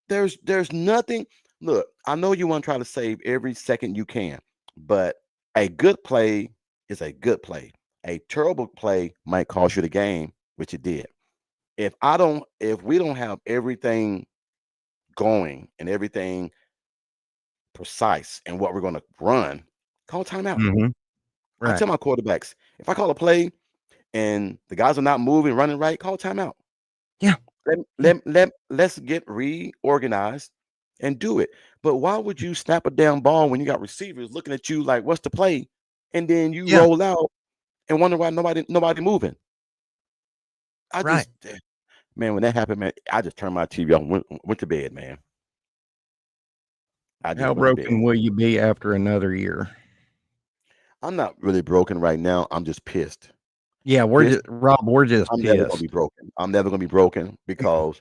Exactly. There's nothing. Look, I know you want to try to save every second you can, but a good play is a good play. A terrible play might cost you the game, which it did. If we don't have everything going and everything precise and what we're going to run, call timeout. Mm-hmm. I Right. tell my quarterbacks, if I call a play and the guys are not moving, running right, call timeout. Yeah. Let's get reorganized and do it. But why would you snap a damn ball when you got receivers looking at you like, what's the play? And then you Yeah. roll out and wonder why nobody moving. I Right. just man, when that happened, man, I just turned my TV off and went to bed, man. I just How went to bed. broken will you be after another year? I'm not really broken right now. I'm just pissed. Yeah, we're Pissed. just Rob. We're just I'm never gonna be pissed. broken. I'm never gonna be broken because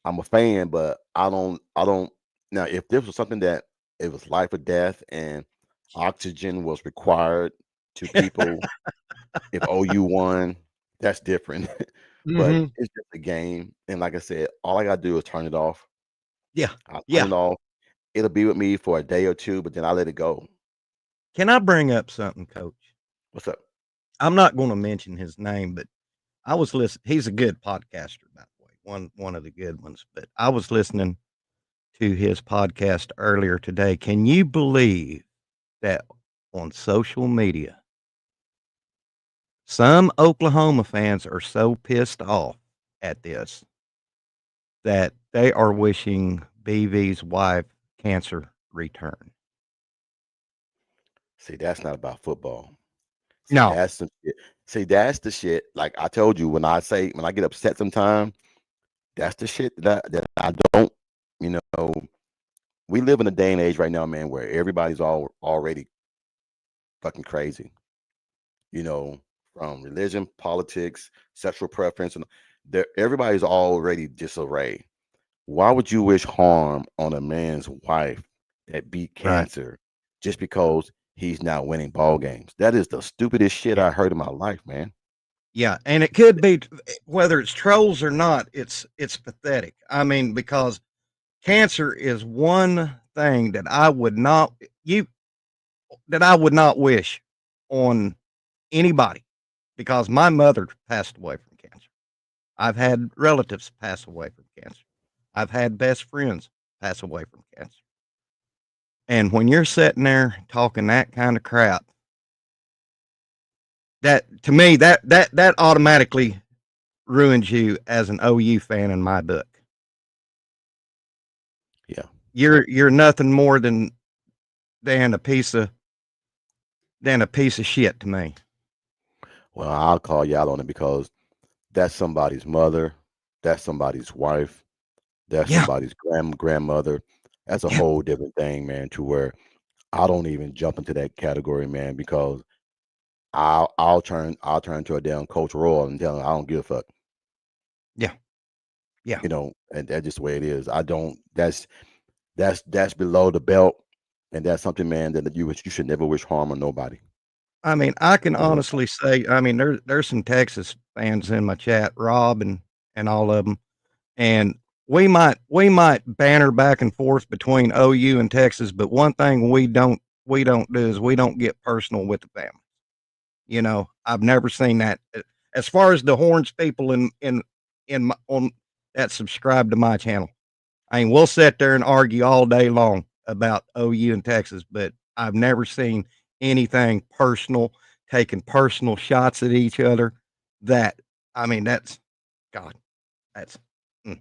I'm a fan, but I don't now if this was something that it was life or death and oxygen was required to people, if OU won, that's different. But Mm-hmm. it's just a game. And like I said, all I gotta do is turn it off. Yeah. I'll turn Yeah. it off. It'll be with me for a day or two, but then I let it go. Can I bring up something, Coach? What's up? I'm not going to mention his name, but I was listening. He's a good podcaster, by the way, one of the good ones. But I was listening to his podcast earlier today. Can you believe that on social media, some Oklahoma fans are so pissed off at this that they are wishing BV's wife cancer return? See, that's not about football. See, No. that's some shit. See, that's the shit. Like I told you, when I get upset sometime, that's the shit that I don't, you know, we live in a day and age right now, man, where everybody's already fucking crazy, you know, from religion, politics, sexual preference, and everybody's already disarray. Why would you wish harm on a man's wife that beat Right. cancer just because he's not winning ball games? That is the stupidest shit Yeah. I heard in my life, man. Yeah, and it could be whether it's trolls or not, it's pathetic. I mean, because cancer is one thing that you I would not wish on anybody because my mother passed away from cancer. I've had relatives pass away from cancer. I've had best friends pass away from cancer. And when you're sitting there talking that kind of crap, that to me that automatically ruins you as an OU fan in my book. Yeah. You're nothing more than a piece of shit to me. Well, I'll call you out on it because that's somebody's mother, that's somebody's wife, that's Yeah, somebody's grandmother. That's a yeah. whole different thing, man, to where I don't even jump into that category, man, because I'll turn to a damn Coach Royal and tell him I don't give a fuck. Yeah, yeah. And that's just the way it is. I don't that's below the belt, and that's something, man, that you should never wish harm on nobody. I mean, I can You know? honestly say, I mean, there's some Texas fans in my chat, Rob and all of them, and we might banter back and forth between OU and Texas, but one thing we don't do is we don't get personal with the family. I've never seen that. As far as the Horns people on that subscribe to my channel, I mean, we'll sit there and argue all day long about OU and Texas, but I've never seen anything personal taking personal shots at each other. That I mean, that's God. That's mm.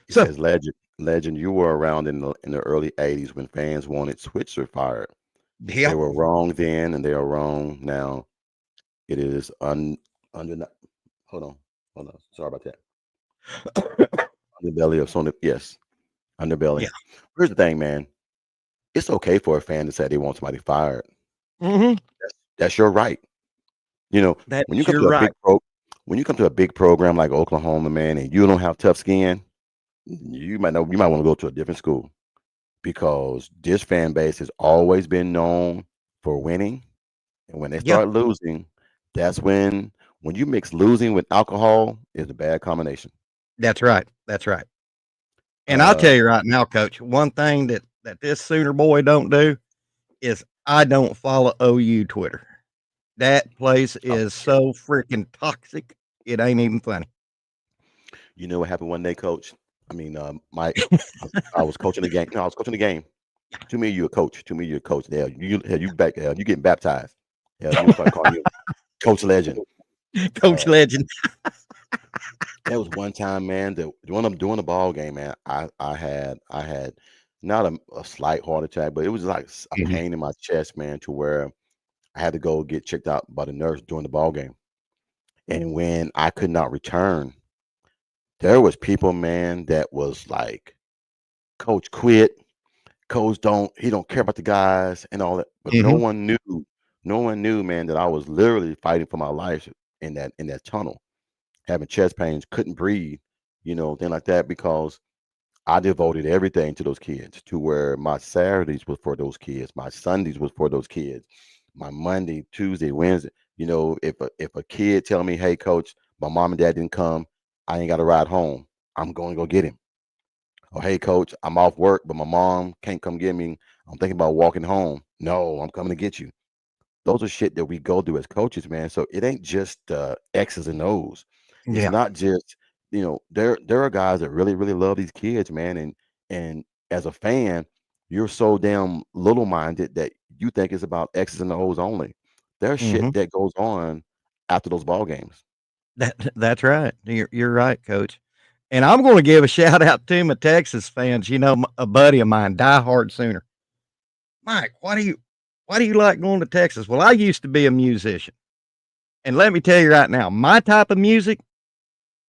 He So says, legend, you were around in the early '80s when fans wanted Switzer fired. yeah. They were wrong then, and they are wrong now. It is under. Hold on. Sorry about that. Underbelly of Sony. Yes, underbelly. Yeah. Here's the thing, man. It's okay for a fan to say they want somebody fired. Hmm. That's your right. You know, That when you is come you're to a right. when you come to a big program like Oklahoma, man, and you don't have tough skin, you might want to go to a different school because this fan base has always been known for winning, and when they Yeah, start losing, that's when you mix losing with alcohol is a bad combination. that's right. That's right. And I'll Uh, tell you right now, Coach, one thing that this Sooner boy don't do is I don't follow OU Twitter. That place oh, is so freaking toxic. It ain't even funny. you know what happened one day, Coach? I mean, I was coaching the game. No, I was coaching the game. To me, you're a coach. To me, you're a coach. Hell, you getting baptized. Hell, you start calling you Coach Legend. Coach Legend. There was one time, man, that when I'm doing the ball game, man, I had not a slight heart attack, but it was like a Mhm. pain in my chest, man, to where I had to go get checked out by the nurse during the ball game. And when I could not return, there was people, man, that was like, Coach quit. Coach don't care about the guys and all that. But Mhm. no one knew, man, that I was literally fighting for my life in that tunnel, having chest pains, couldn't breathe, thing like that, because I devoted everything to those kids, to where my Saturdays was for those kids, my Sundays was for those kids, my Monday, Tuesday, Wednesday. If a kid tell me, "Hey, coach, my mom and dad didn't come, I ain't got to ride home. I'm going to go get him." Or, "Hey, coach, I'm off work, but my mom can't come get me. I'm thinking about walking home." "No, I'm coming to get you." Those are shit that we go through as coaches, man. So it ain't just X's and O's. It's Yeah. not just, there are guys that really, really love these kids, man. And as a fan, you're so damn little minded that you think it's about X's and O's only. There's shit Mhm. that goes on after those ball games. That's right. You're right, Coach. And I'm going to give a shout out to my Texas fans. A buddy of mine, diehard Sooner. Mike, why do you like going to Texas? Well, I used to be a musician, and let me tell you right now, my type of music,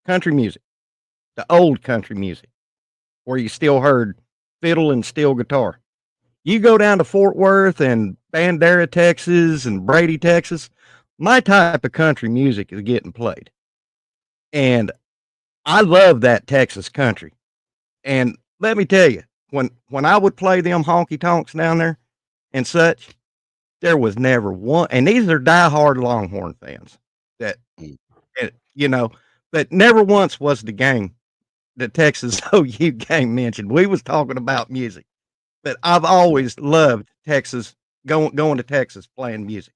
country music, the old country music, where you still heard fiddle and steel guitar. You go down to Fort Worth and Bandera, Texas, and Brady, Texas. My type of country music is getting played, and I love that Texas country. And let me tell you, when I would play them honky tonks down there and such, there was never one. And these are diehard Longhorn fans that, Mm. eh, you know, but never once was the Texas OU game mentioned. We was talking about music, but I've Yeah. always loved Texas, going to Texas playing music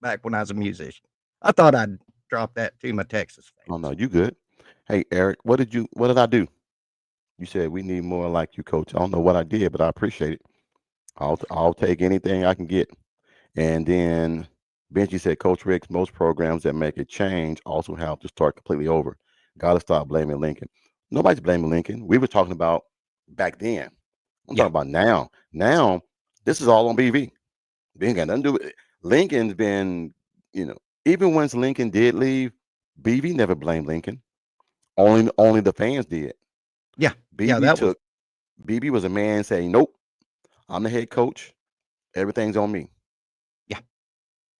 back when I was a musician. I thought I'd drop that to my Texas Oh no, fans. you good. Hey, Eric, what did I do? You said we need more like you, coach. I don't know what I did, but I appreciate it. I'll take anything I can get. And then Benji said, Coach Ricks, most programs that make a change also have to start completely over. Got to stop blaming Lincoln. Nobody's blaming Lincoln. We were talking about back then. I'm Yeah, talking about now. Now, this is all on BV. We ain't got nothing to do with it. Lincoln's been, even once Lincoln did leave, BV never blamed Lincoln. Only the fans did. yeah, yeah. BB That was took BB was a man saying, "Nope, I'm the head coach. Everything's on me." yeah,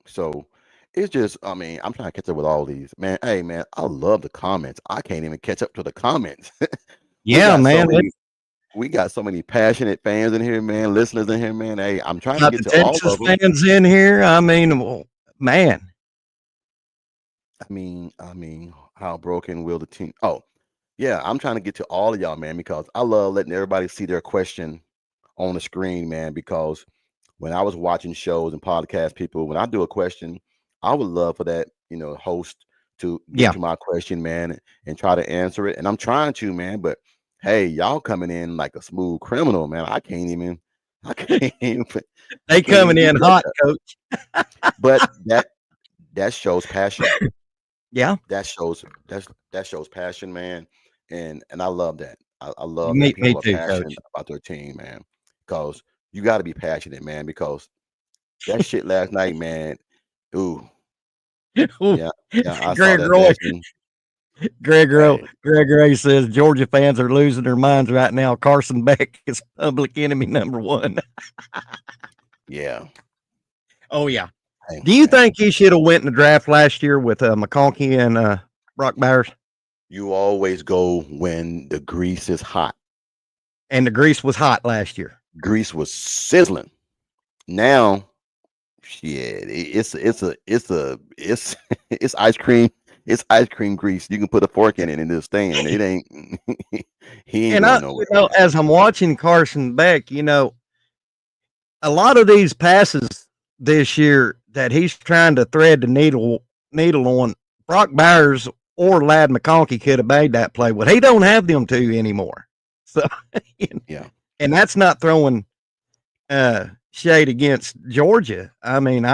So it's just, I mean, I'm trying to catch up with all these. Man, hey man, I love the comments. I can't even catch up to the comments. we yeah, got so man. many, we got so many passionate fans in here, man, listeners in here, man. Hey, I'm trying to Got get the to all Texas of them. fans in here. I mean, well, man, I mean, how broken will the team? Oh, yeah, I'm trying to get to all of y'all, man, because I love letting everybody see their question on the screen, man, because when I was watching shows and podcast people, when I do a question, I would love for that, host to get yeah. to my question, man, and try to answer it. And I'm trying to, man, but hey, y'all coming in like a smooth criminal, man. I can't even, I They can't even coming do in hot, that. coach. But that shows passion. Yeah, That shows passion, man. And I love that. I love that me people are too, passionate coach. about their team, man. Because you got to be passionate, man. Because that shit last night, man. Ooh, Ooh, yeah, yeah. I saw Greg that Roy, Desmond. Greg Hey, Ray says Georgia fans are losing their minds right now. Carson Beck is public enemy number one. yeah. Oh yeah. Hey, Do you man. think he should have went in the draft last year with McConkey and Brock Bowers? You always go when the grease is hot. And the grease was hot last year. Grease was sizzling. Now, shit, it's it's ice cream. It's ice cream grease. You can put a fork in it and it'll stand. It ain't. He ain't And going nowhere, man. as I'm watching Carson Beck, a lot of these passes this year that he's trying to thread the needle on, Brock Bowers or Lad McConkey could have made that play. Well, he don't have them two anymore. So, Yeah, and that's not throwing shade against Georgia. I mean,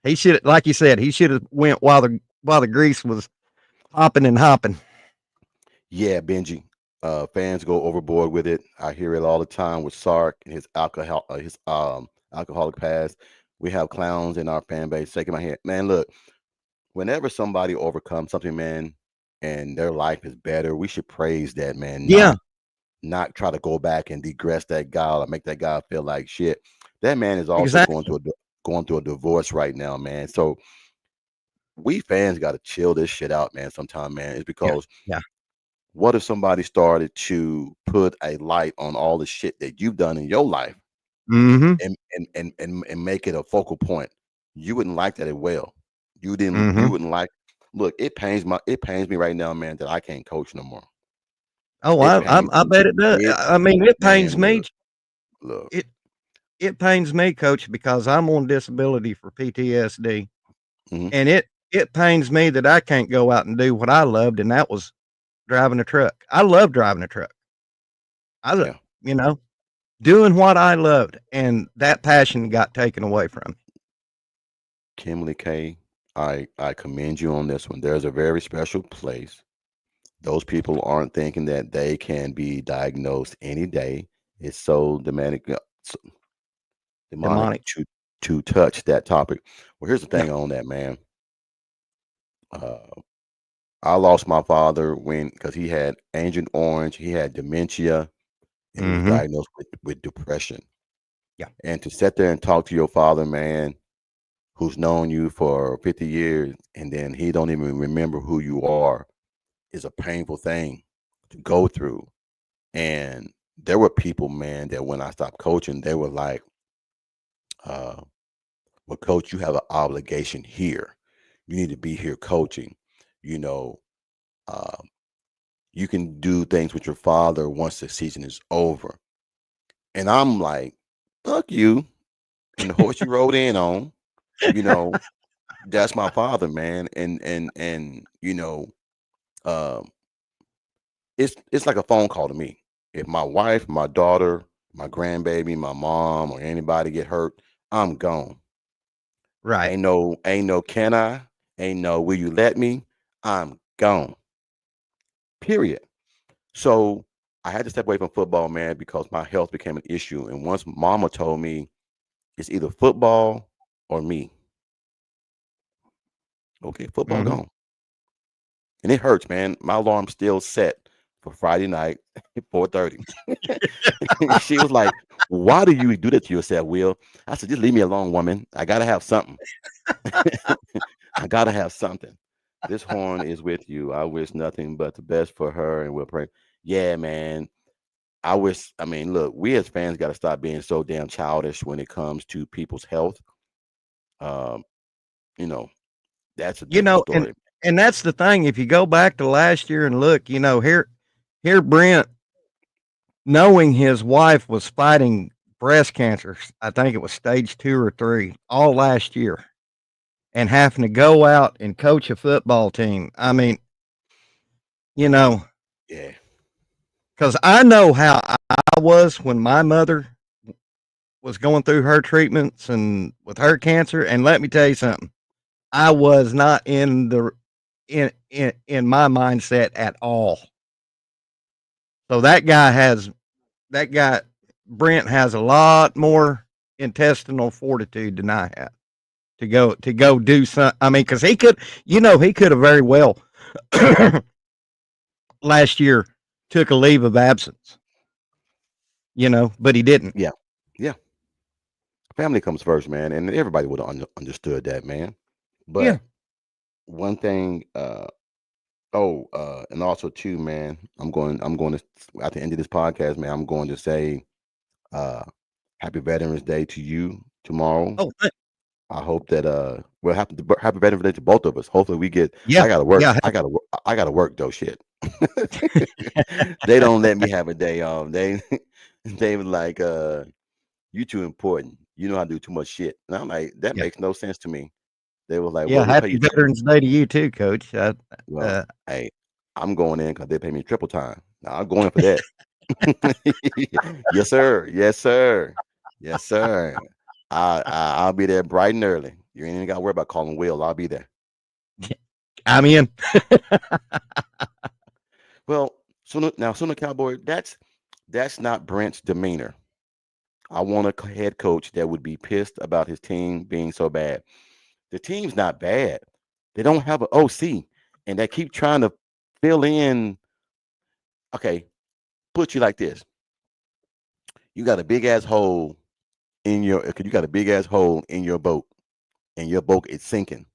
he should, like you said, he should have went while the grease was hopping and hopping. yeah, Benji. Fans go overboard with it. I hear it all the time with Sark and his alcoholic past. We have clowns in our fan base shaking my head. Man, look, whenever somebody overcomes something, man, and their life is better, we should praise that, man. Yeah, Not try to go back and degress that guy or make that guy feel like shit. That man is also exactly. going through a divorce right now, man. So we fans got to chill this shit out, man. Sometime, man. It's Yeah, because yeah. what if somebody started to put a light on all the shit that you've done in your life Mm-hmm. and make it a focal point? You wouldn't like that as well. You Mm-hmm. wouldn't like. Look, it pains me right now, man, that I can't coach no more. Oh, It pains I me. bet it does. It I mean, it pains man, me. look. It it pains me, Coach, because I'm on disability for PTSD, Mhm. and it pains me that I can't go out and do what I loved, and that was driving a truck. I love driving a truck. I, lo- Yeah. you know, doing what I loved, and that passion got taken away from me. Kimberly K, I commend you on this one. There's a very special place. Those people aren't thinking that they can be diagnosed any day. It's so demonic Demonic. to touch that topic. Well, here's the Yeah. thing on that, man. Uh, I lost my father when because he had Agent Orange, he had dementia, and he was Mm-hmm. diagnosed with depression. Yeah. And to sit there and talk to your father, man, who's known you for 50 years, and then he don't even remember who you are, is a painful thing to go through. And there were people, man, that when I stopped coaching, they were like, uh, well, coach, you have an obligation here. You need to be here coaching. You know, uh, you can do things with your father once the season is over. And I'm like, fuck you. And the horse you rode in on, you know, that's my father, man. And um, it's like a phone call to me. If my wife, my daughter, my grandbaby, my mom, or anybody get hurt, I'm gone. Right. Ain't no can I? Ain't no will you let me? I'm gone. Period. So I had to step away from football, man, because my health became an issue. And once mama told me it's either football or me. Okay, football Mm-hmm. gone. And it hurts, man. My alarm's still set for Friday night, 4:30. She was like, "Why do you do that to yourself, Will?" I said, "Just leave me alone, woman. I gotta have something. I gotta have something. This horn is with you. I wish nothing but the best for her, and we'll pray." Yeah, man. I wish. I mean, look, we as fans got to stop being so damn childish when it comes to people's health. Um, you know, that's a You different know, story. and that's the thing. If you go back to last year and look, here Brent, knowing his wife was fighting breast cancer, I think it was stage 2 or 3, all last year, and having to go out and coach a football team. I mean, you know, Yeah, because I know how I was when my mother was going through her treatments and with her cancer. And let me tell you something, I was not in my mindset at all. So that guy Brent has a lot more intestinal fortitude than I have to go do something. I mean, because he could have very well last year took a leave of absence, but he didn't. Yeah. Family comes first, man, and everybody would have understood that, man. Yeah. But one thing, and also too, man, I'm going to at the end of this podcast, man, I'm going to say, Happy Veterans Day to you tomorrow. Oh, I hope that happy Veterans Day to both of us. Hopefully we get. yeah. I gotta work. Yeah. I gotta work though. Shit. They don't let me have a day off. They were like, you too important. You know how to do too much shit. And I'm like, that makes no sense to me. They were like, Yeah. well, we'll pay Happy you. Veterans Day to you too, Coach. Well, hey, I'm going in because they pay me triple time. Now I'm going in for that. Yes, sir. Yes, sir. Yes, sir. I'll be there bright and early. You ain't even got to worry about calling Will. I'll be there. I'm in. Well, Sooner Cowboy, that's not Brent's demeanor. I want a head coach that would be pissed about his team being so bad. The team's not bad. They don't have an OC, and they keep trying to fill in. Okay, put you like this. You got a big ass hole in your boat, and your boat is sinking.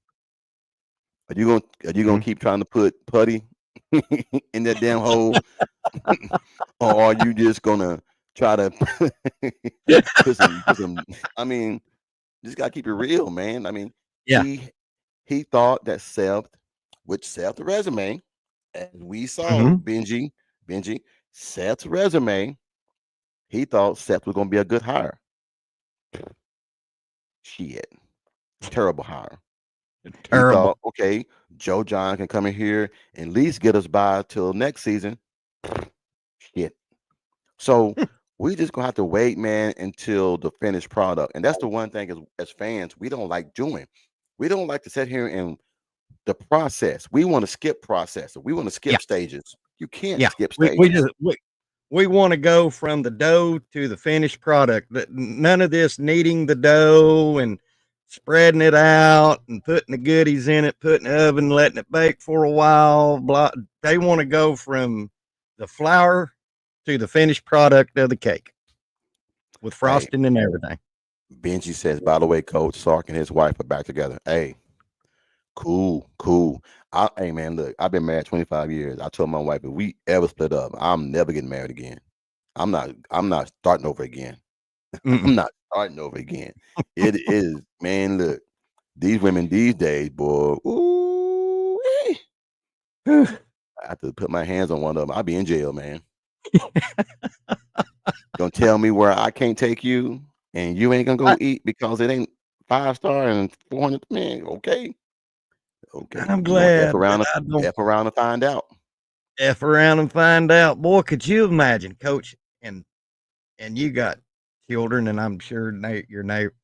Are you gonna keep trying to put putty in that damn hole, or are you just gonna try to put some? I mean, just gotta keep it real, man. I mean, Yeah. he thought that Seth, which Seth's resume, as we saw, Benji, Seth's resume, he thought Seth was gonna be a good hire. Shit, terrible hire. Terrible. He thought, okay, Joe John can come in here and at least get us by till next season. Shit. So we just gonna have to wait, man, until the finished product. And that's the one thing as fans we don't like doing. We don't like to sit here and the process. We want to skip process. We want to skip stages. You can't skip stages. We want to go from the dough to the finished product. None of this kneading the dough and spreading it out and putting the goodies in it, putting the oven, letting it bake for a while. Blah. They want to go from the flour to the finished product of the cake with frosting and everything. Benji says, by the way, Coach Sark and his wife are back together. Hey, cool. Hey, man, look, I've been married 25 years. I told my wife, if we ever split up, I'm never getting married again. I'm not starting over again. I'm not starting over again. It is, man, look, these women these days, boy, ooh, I have to put my hands on one of them. I'll be in jail, man. Gonna tell me where I can't take you and you ain't gonna go eat because it ain't 5-star and 400, man, okay. I'm glad. F around and find out. F around and find out. Boy, could you imagine, Coach, and you got children, and I'm sure your neighbor.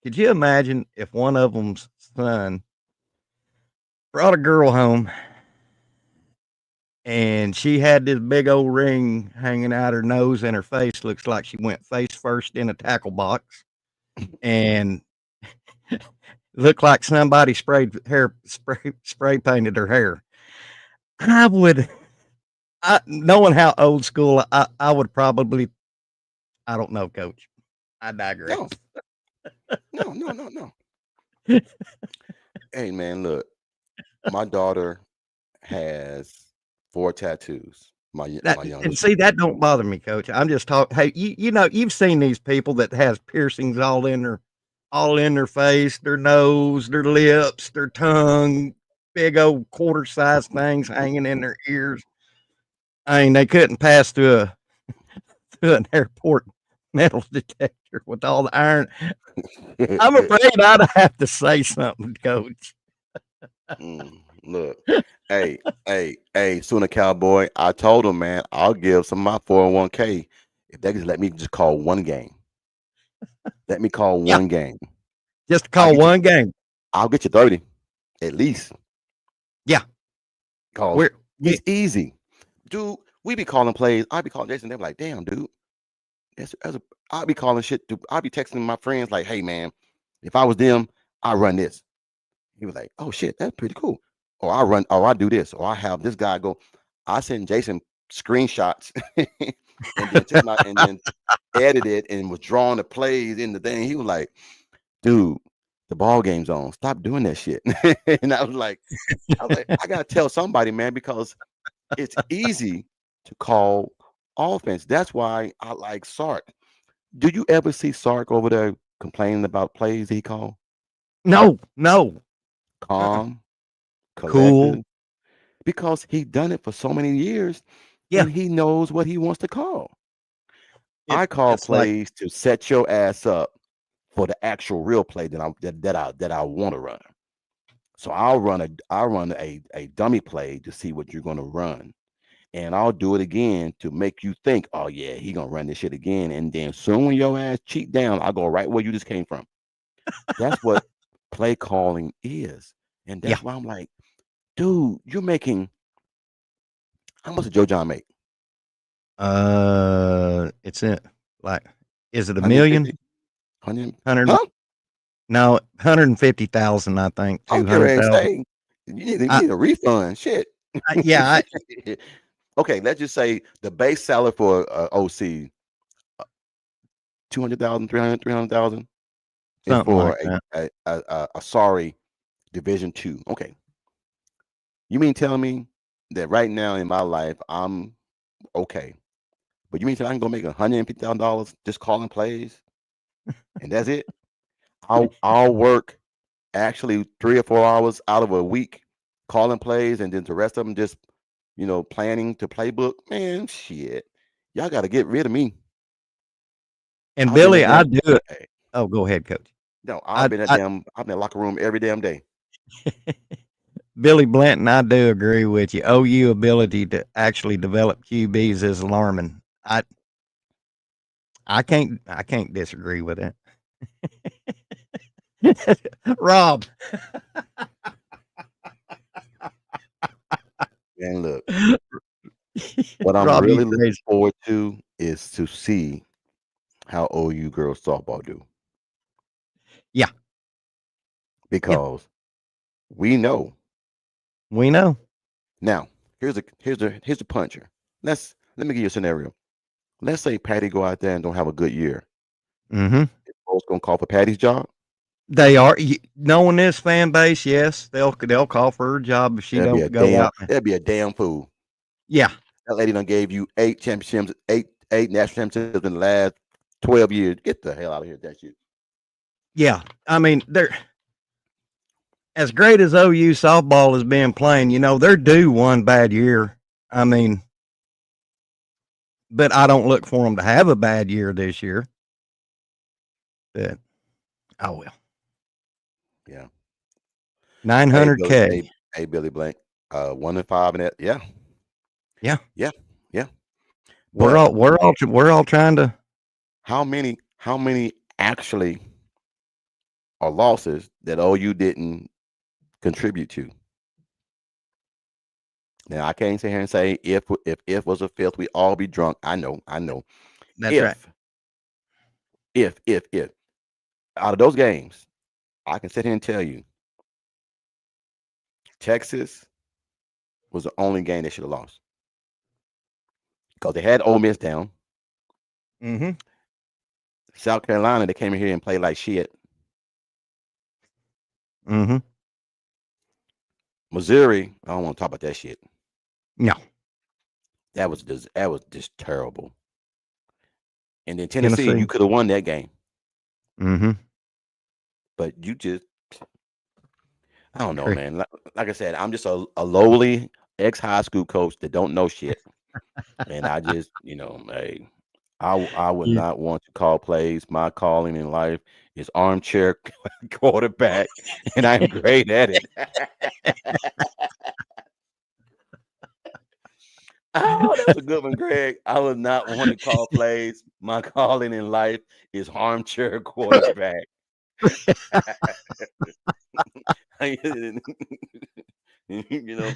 Could you imagine if one of them's son brought a girl home and she had this big old ring hanging out her nose and her face looks like she went face first in a tackle box and looked like somebody spray painted her hair. Knowing how old school I would probably, I don't know, Coach. I digress. No. Hey, man, look, my daughter has 4 tattoos. My youngest. And see, that don't bother me, Coach. I'm just talking. Hey, you've seen these people that has piercings all in their face, their nose, their lips, their tongue, big old quarter-sized things hanging in their ears. I mean, they couldn't pass through an airport metal detector with all the iron. I'm afraid I'd have to say something, Coach. Look, hey, Sooner Cowboy. I told him, man, I'll give some of my 401k if they just let me just call one game. Let me call Yeah. one game. Just to I'll call get you, one game. I'll get you 30 at least. Yeah. Cause it's easy. Dude, we be calling plays. I be calling Jason. They're like, damn, dude. I'll be calling shit. I'll be texting my friends like, hey, man, if I was them, I run this. He was like, oh, shit, that's pretty cool. Or I do this. Or I have this guy go. I send Jason screenshots and then edited and was drawing the plays in the thing. He was like, dude, the ball game's on. Stop doing that shit. And I was like, I gotta tell somebody, man, because it's easy to call offense. That's why I like Sark. Do you ever see Sark over there complaining about plays he called? No. Calm, Cool. collected, because he done it for so many years Yeah. and he knows what he wants to call. I call It's like, plays to set your ass up for the actual real play that I want to run. So I'll run a dummy play to see what you're going to run. And I'll do it again to make you think, oh yeah, he gonna run this shit again. And then soon when your ass cheat down, I'll go right where you just came from. That's what play calling is. And yeah. that's why I'm like, dude, you're making how much did Joe John make? It's in like, is it a million? 100? 100? Huh? No, 150,000. I think I'll get ready to 200,000. say you need a refund. Shit. Yeah. Okay, let's just say the base salary for OC 200,000, 300,000 is Something like for that. a sorry Division 2. Okay. You mean tell me that right now in my life I'm okay, but you mean tell I can go make $150,000 just calling plays and that's it? I'll work actually 3 or 4 hours out of a week calling plays, and then the rest of them just planning to playbook. Man, shit, y'all got to get rid of me. And I've been Billy, at I damn. do it. Hey, Oh, go ahead, coach. no, I, I've been I in the locker room every damn day. Billy Blanton, I do agree with you. OU ability to actually develop QBs is alarming. I can't disagree with it. Rob. And look, what I'm Rob, you really looking crazy. forward to is to see how OU girls softball do, Yeah. because we know. We know. Now, here's a puncher. Let me give you a scenario. Let's say Patty go out there and don't have a good year. Mm-hmm. Is folks gonna call for Patty's job? They are knowing this fan base. Yes, they'll call for her job if she don't go out. That'd be a damn fool. Yeah. That lady done gave you 8 championships, eight national championships in the last 12 years. Get the hell out of here with that shit. Yeah. I mean, they're as great as OU softball has been playing. They're due one bad year. I mean, but I don't look for them to have a bad year this year. But oh well. Yeah. 900K. Hey, Billy Blank. 1-5 in that. Yeah. Yeah. Yeah. Yeah. We're all trying to. How many actually are losses that OU didn't contribute to? Now I can't sit here and say if was a fifth, we all be drunk. I know. That's right. If out of those games, I can sit here and tell you, Texas was the only game they should have lost because they had Ole Miss down. Mm-hmm. South Carolina, they came in here and played like shit. Mm-hmm. Missouri, I don't want to talk about that shit. No. That was just terrible. And then Tennessee. You could have won that game. Mm-hmm. But you just, I don't know, man. Like I said, I'm just a lowly ex-high school coach that don't know shit. And I just, hey, I would not want to call plays. My calling in life is armchair quarterback, and I'm great at it. Oh, that was a good one, Greg. I would not want to call plays. My calling in life is armchair quarterback. You know,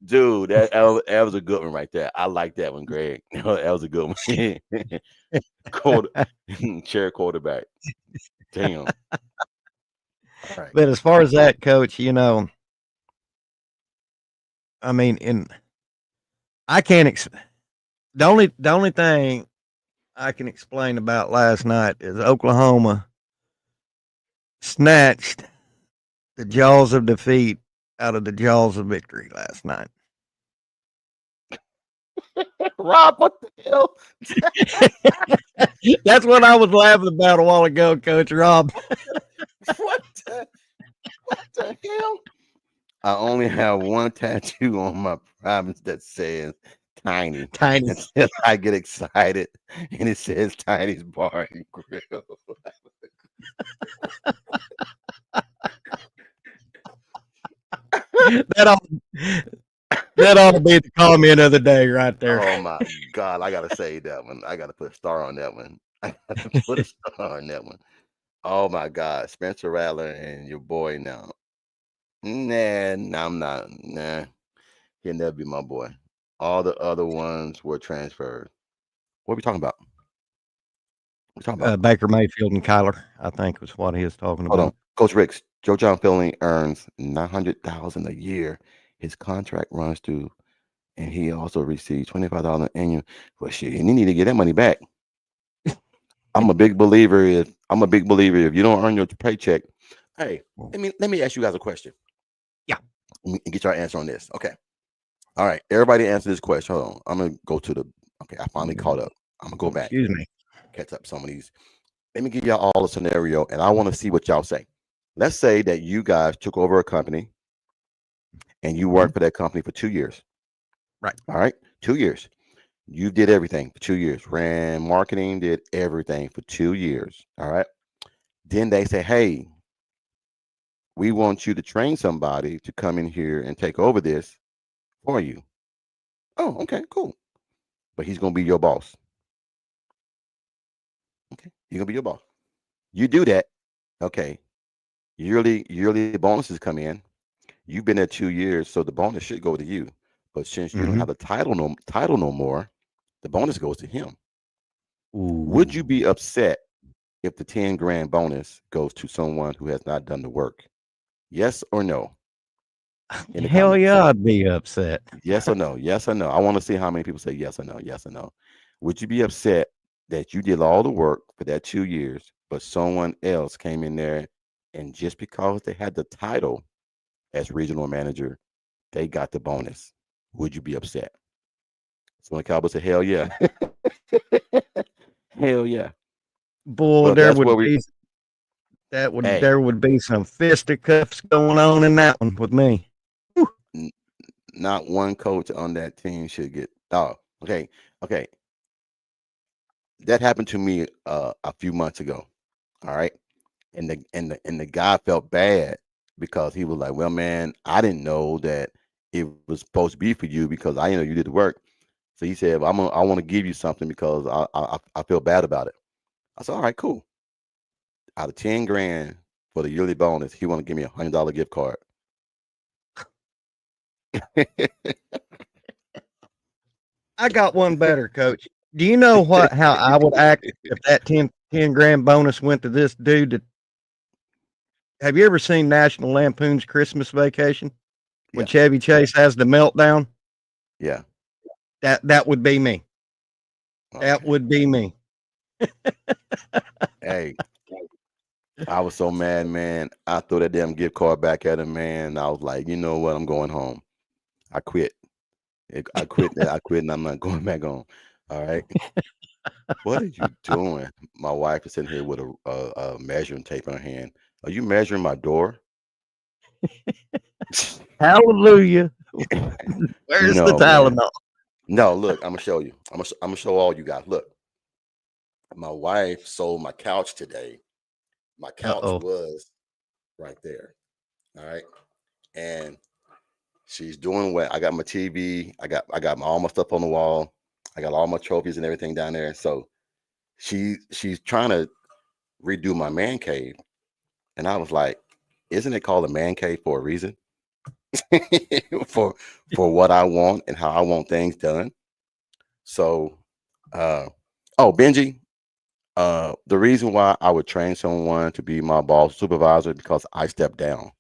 dude, that was a good one right there. I like that one, Greg. That was a good one. Quarter, chair quarterback. Damn. All right. But as far as that, coach, you know, I mean, I can't. The only thing I can explain about last night is Oklahoma snatched the jaws of defeat out of the jaws of victory last night. Rob, what the hell? That's what I was laughing about a while ago, Coach Rob. What the hell? I only have one tattoo on my privates that says Tiny. Tiny. Until I get excited and it says Tiny's Bar and Grill. that ought to be the comment of the day right there. Oh my God, I gotta say that one. I gotta put a star on that one. I gotta put a star on that one. Oh my God, Spencer Rattler and your boy now. Nah, I'm not. Nah, he'll never be my boy. All the other ones were transferred. What are we talking about? What are we talking about? Baker Mayfield and Kyler, I think was what he was talking Hold about. on, Coach Ricks. Joe John Fielding earns $900,000 a year. His contract runs through, and he also receives $25 annual. Well, shit, and he need to get that money back. I'm a big believer. If you don't earn your paycheck, hey, let me ask you guys a question. Yeah, and get your answer on this. Okay. All right. Everybody answer this question. Hold on. I'm gonna go to the. Okay, I finally caught up. I'm gonna go back. Excuse me. Catch up some of these. Let me give y'all all a scenario, and I want to see what y'all say. Let's say that you guys took over a company, and you worked for that company for 2 years. Right. All right. 2 years. You did everything for 2 years. Ran marketing, did everything for 2 years. All right. Then they say, hey, we want you to train somebody to come in here and take over this for you. Oh, okay, cool. But he's going to be your boss. Okay. He's going to be your boss. You do that. Okay. Yearly bonuses come in. You've been there 2 years, so the bonus should go to you. But since you don't have the title no more, the bonus goes to him. Ooh. Would you be upset if the 10 grand bonus goes to someone who has not done the work? Yes or no? Hell yeah, I'd be upset. Yes or no? Yes or no? I want to see how many people say yes or no. Yes or no? Would you be upset that you did all the work for that 2 years, but someone else came in there and just because they had the title as regional manager, they got the bonus? Would you be upset? Someone Cowboy said, hell yeah. Hell yeah. Boy, Well, there that's would where be Hey. there would be some fisticuffs going on in that one with me. Not one coach on that team should get. Oh, okay. That happened to me a few months ago. All right. And the guy felt bad because he was like, well, man, I didn't know that it was supposed to be for you because I know you did the work. So he said, I want to give you something because I feel bad about it. I said, all right, cool. Out of 10 grand for the yearly bonus, he want to give me $100 gift card. I got one better, Coach. Do you know how I would act if that 10 grand bonus went to this dude? Have you ever seen National Lampoon's Christmas Vacation when Chevy Chase has the meltdown? Yeah. That would be me. Okay. That would be me. Hey, I was so mad, man. I threw that damn gift card back at him, man. I was like, you know what? I'm going home. I quit. I quit, and I'm not going back on. All right. What are you doing? My wife is sitting here with a measuring tape in her hand. Are you measuring my door? Hallelujah. Where's the Tylenol? No, look, I'm gonna show you. I'm gonna show all you guys. Look, my wife sold my couch today. My couch was right there. All right, and she's doing what? I got my TV. I got all my stuff on the wall. I got all my trophies and everything down there. So she's trying to redo my man cave, and I was like, isn't it called a man cave for a reason? for what I want and how I want things done. So Benji, the reason why I would train someone to be my boss supervisor because I stepped down.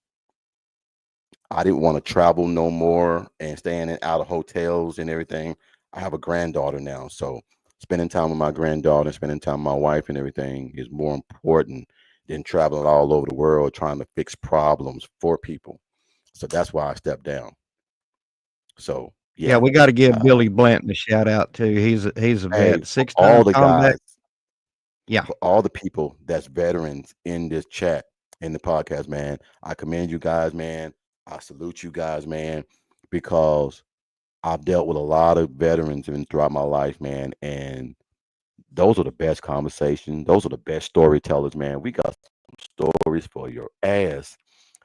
I didn't want to travel no more and staying out of hotels and everything. I have a granddaughter now, so spending time with my granddaughter, spending time with my wife and everything is more important than traveling all over the world trying to fix problems for people. So that's why I stepped down. So Yeah, we got to give Billy Blanton a shout out too. He's a vet, 6-time all the combat. guys. Yeah, For all the people that's veterans in this chat, in the podcast, man, I commend you guys, man. I salute you guys, man, because I've dealt with a lot of veterans throughout my life, man, and those are the best conversations. Those are the best storytellers, man. We got some stories for your ass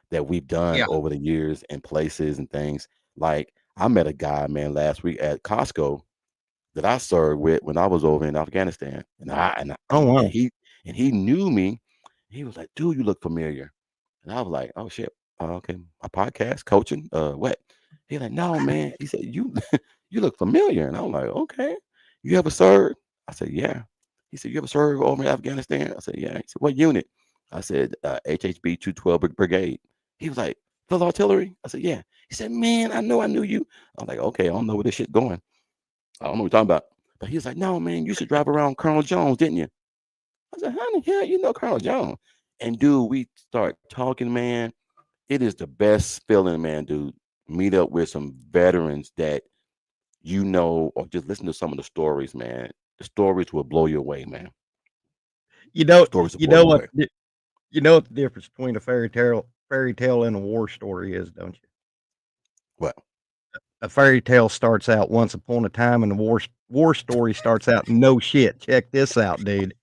that we've done Yeah. over the years and places and things. Like I met a guy, man, last week at Costco that I served with when I was over in Afghanistan, Oh, wow. and he knew me. He was like, "Dude, you look familiar," and I was like, "Oh shit, okay, my podcast coaching, what?" He like, "No, man," he said, "You you look familiar," and I'm like, "Okay, you ever served?" I said, "Yeah." He said, "You ever served over in Afghanistan?" I said, "Yeah." He said, "What unit?" I said, "HHB 212 Brigade." He was like, "Field Artillery?" I said, "Yeah." He said, "Man, I know I knew you." I'm like, "Okay, I don't know where this shit going. I don't know what you're talking about." But he was like, "No, man, you used to drive around Colonel Jones, didn't you?" I said, "How the hell you know Colonel Jones?" And dude, we start talking, man. It is the best feeling, man, dude. Meet up with some veterans that or just listen to some of the stories, man. The stories will blow you away, man. You know, Stories will you blow know you what, away. you know what the difference between a fairy tale and a war story is, don't you? What? A fairy tale starts out once upon a time, and the war story starts out no shit. Check this out, dude.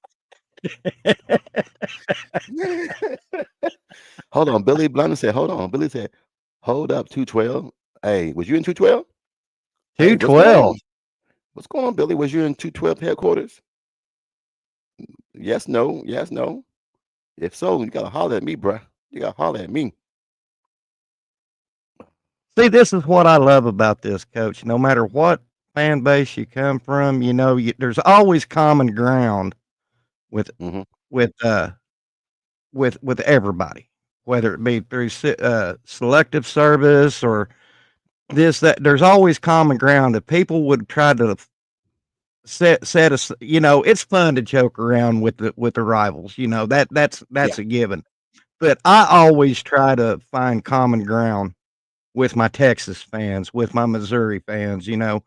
Hold on. Billy Blunder said, hold on. Billy said, hold up, 212. Hey, was you in 212? Hey, what's going 212. on? What's going on, Billy? Was you in 212 headquarters? Yes, no. Yes, no. If so, you gotta holler at me, bruh. You gotta holler at me. See, this is what I love about this, Coach. No matter what fan base you come from, there's always common ground with Mhm. with with everybody, whether it be through selective service or this that. There's always common ground that people would try to set us. It's fun to joke around with the rivals. That's Yeah. a given. But I always try to find common ground with my Texas fans, with my Missouri fans. Yeah.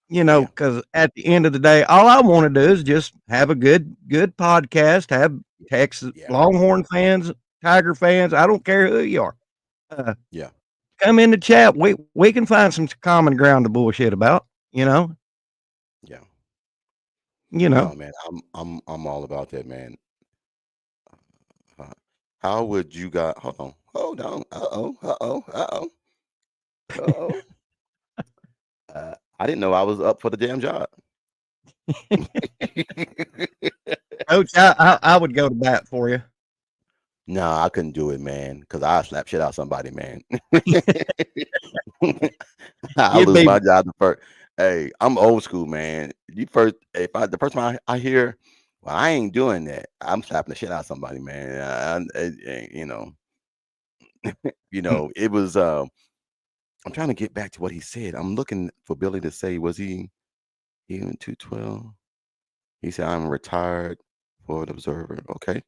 Because at the end of the day, all I want to do is just have a good podcast, have Texas Yeah. Longhorn fans, Tiger fans. I don't care who you are. Uh, Yeah. Come in the chat. We can find some common ground to bullshit about. You know. Yeah. You know. No, man. I'm all about that, man. How would you guys hold on? Hold on. Uh-oh. Uh-oh. Uh-oh. Uh-oh. I didn't know I was up for the damn job. Coach, I would go to bat for you. No, I couldn't do it, man, because I slap shit out somebody, man. I You'd lose be my job the first. Hey, I'm old school, man. The first time I hear, well, I ain't doing that. I'm slapping the shit out of somebody, man. It was. I'm trying to get back to what he said. I'm looking for Billy to say, was he in 212? He said, I'm retired for an observer. Okay,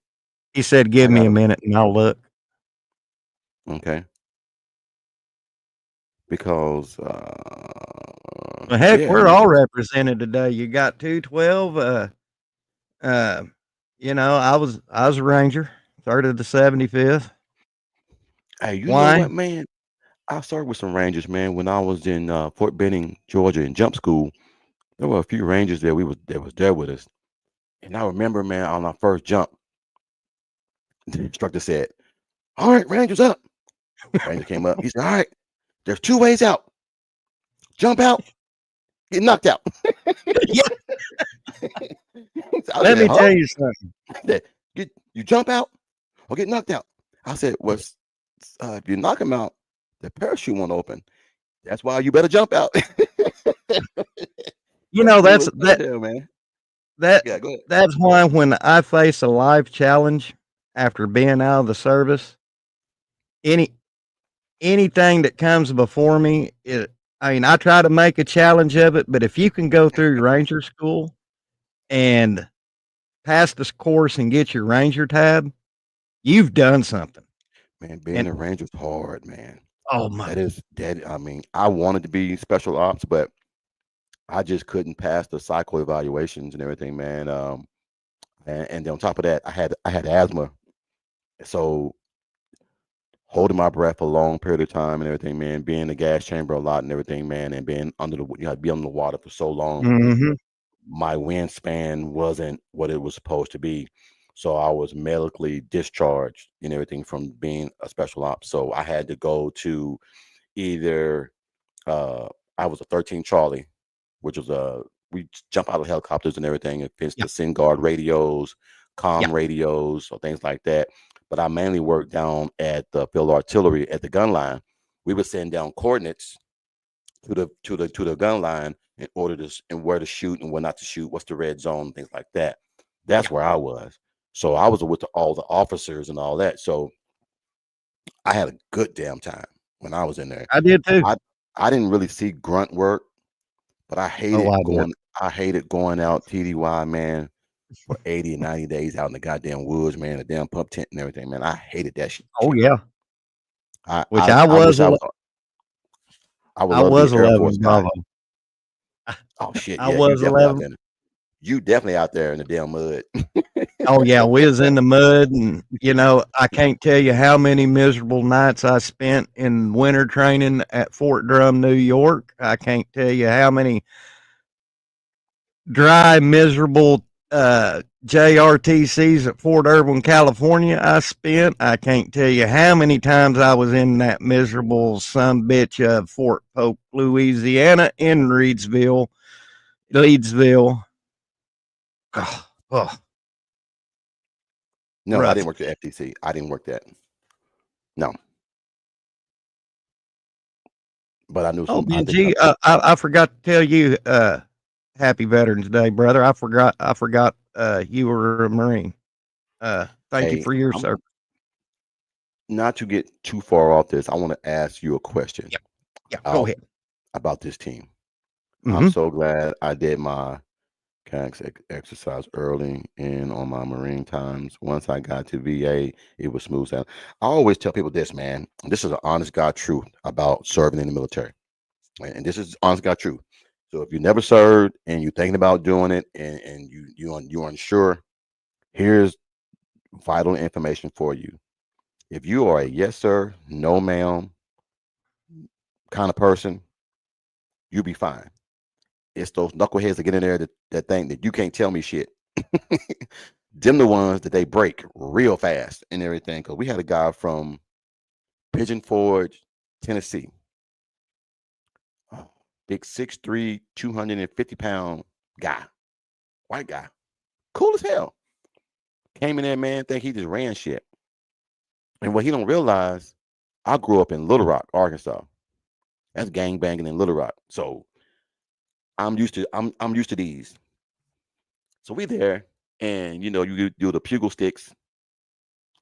He said, "Give I me got a him. minute and I'll look." Okay, because Well, heck, yeah, let we're me. all represented today. You got 212. Uh, I was a Ranger, 3rd of the 75th. Hey, you know Why? what, man? I started with some Rangers, man. When I was in Fort Benning, Georgia, in jump school, there were a few Rangers there. That was there with us, and I remember, man, on our first jump, the instructor said, "All right, Rangers up." Ranger came up. He said, "All right, there's 2 ways out. Jump out, get knocked out." Yeah, I Let said, me huh? tell you something. That you jump out or get knocked out. I said, well, if you knock him out, the parachute won't open. That's why you better jump out. You That's know, cool as hell, man. that Yeah, go ahead. that's why when I face a life challenge after being out of the service, any anything that comes before me, I mean, I try to make a challenge of it, but if you can go through Ranger school and pass this course and get your Ranger tab, you've done something. Man, being And a Ranger's hard, man. oh my, That. I mean, I wanted to be special ops, but I just couldn't pass the psycho evaluations and everything, man. And then on top of that, I had asthma, so holding my breath for a long period of time and everything, man. Being in the gas chamber a lot and everything, man, and being be under the water for so long. mhm, My wingspan wasn't what it was supposed to be. So I was medically discharged and everything from being a special ops. So I had to go to either uh I was a 13 Charlie, which was we jump out of helicopters and everything and fix yeah, the SINGUARD radios, yeah, comm radios, or things like that. But I mainly worked down at the field artillery at the gun line. We would send down coordinates to the gun line in order to and where to shoot and where not to shoot, what's the red zone, things like that. yeah. That's where I was. So I was with all the officers and all that. So I had a good damn time when I was in there. I did too. I I didn't really see grunt work, but Oh, I did. I hated going out TDY, man, for 80 and 90 days out in the goddamn woods, man, the damn pump tent and everything, man. I hated that Oh, shit. yeah, I which I, I wish I would I love to be was an Air 11 Force guy. Bravo. Oh shit, I yeah, you was definitely out 11. there. You definitely out there in the damn mud. Oh, yeah, we was in the mud, and, you know, I can't tell you how many miserable nights I spent in winter training at Fort Drum, New York. I can't tell you how many dry, miserable, JRTCs at Fort Irwin, California I spent. I can't tell you how many times I was in that miserable sumbitch of Fort Polk, Louisiana in Leedsville. Oh, oh, No, I rough. didn't work the FTC. I didn't work that. No, but I knew Oh, some. I think BG, I forgot to tell you, happy Veterans Day, brother. I forgot, you were a Marine. Thank you hey, for your I'm service. not to get too far off this. I want to ask you a question Yeah, yeah, go out ahead. about this team. I'm Mhm. so glad I did my exercise early and on my Marine times. Once I got to VA, it was smooth sailing. I always tell people this, man. This is an honest God truth about serving in the military, and this is honest God truth. So if you never served and you're thinking about doing it, and you're unsure, here's vital information for you. If you are a yes sir, no ma'am kind of person, you'll be fine. It's those knuckleheads that get in there that think that you can't tell me shit. Them the ones that they break real fast and everything. Cause we had a guy from Pigeon Forge, Tennessee, big 6'3", 250-pound guy, white guy, cool as hell. Came in there, man, think he just ran shit. And what he don't realize, I grew up in Little Rock, Arkansas. That's gang banging in Little Rock. So I'm used to these. So we there, and you do the pugil sticks.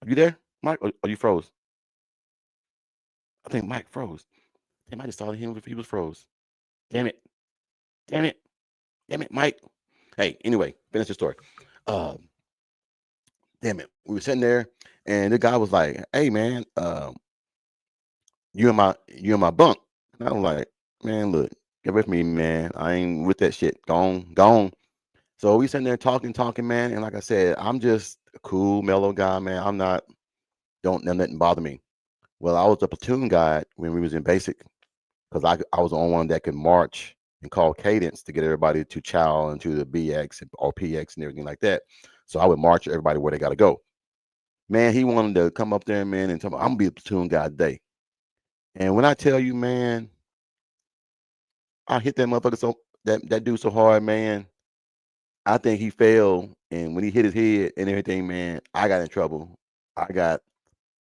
Are you there, Mike? Or you froze? I think Mike froze. Damn, I just saw him if he was froze. Damn it. Damn it. Damn it, Mike. Hey, anyway, finish the story. Um, damn it. We were sitting there and the guy was like, hey man, you in my bunk. And I was like, man, look, get with me, man. I ain't with that shit. Gone, gone. So we sitting there talking, man. And like I said, I'm just a cool, mellow guy, man. I'm not, don't let nothing bother me. Well, I was a platoon guy when we was in basic because I was the only one that could march and call cadence to get everybody to chow and to the BX or PX and everything like that. So I would march everybody where they got to go. Man, he wanted to come up there, man, and tell me, I'm gonna be a platoon guy today. And when I tell you, man, I hit that motherfucker that dude so hard, man. I think he fell, and when he hit his head and everything, man, I got in trouble. I got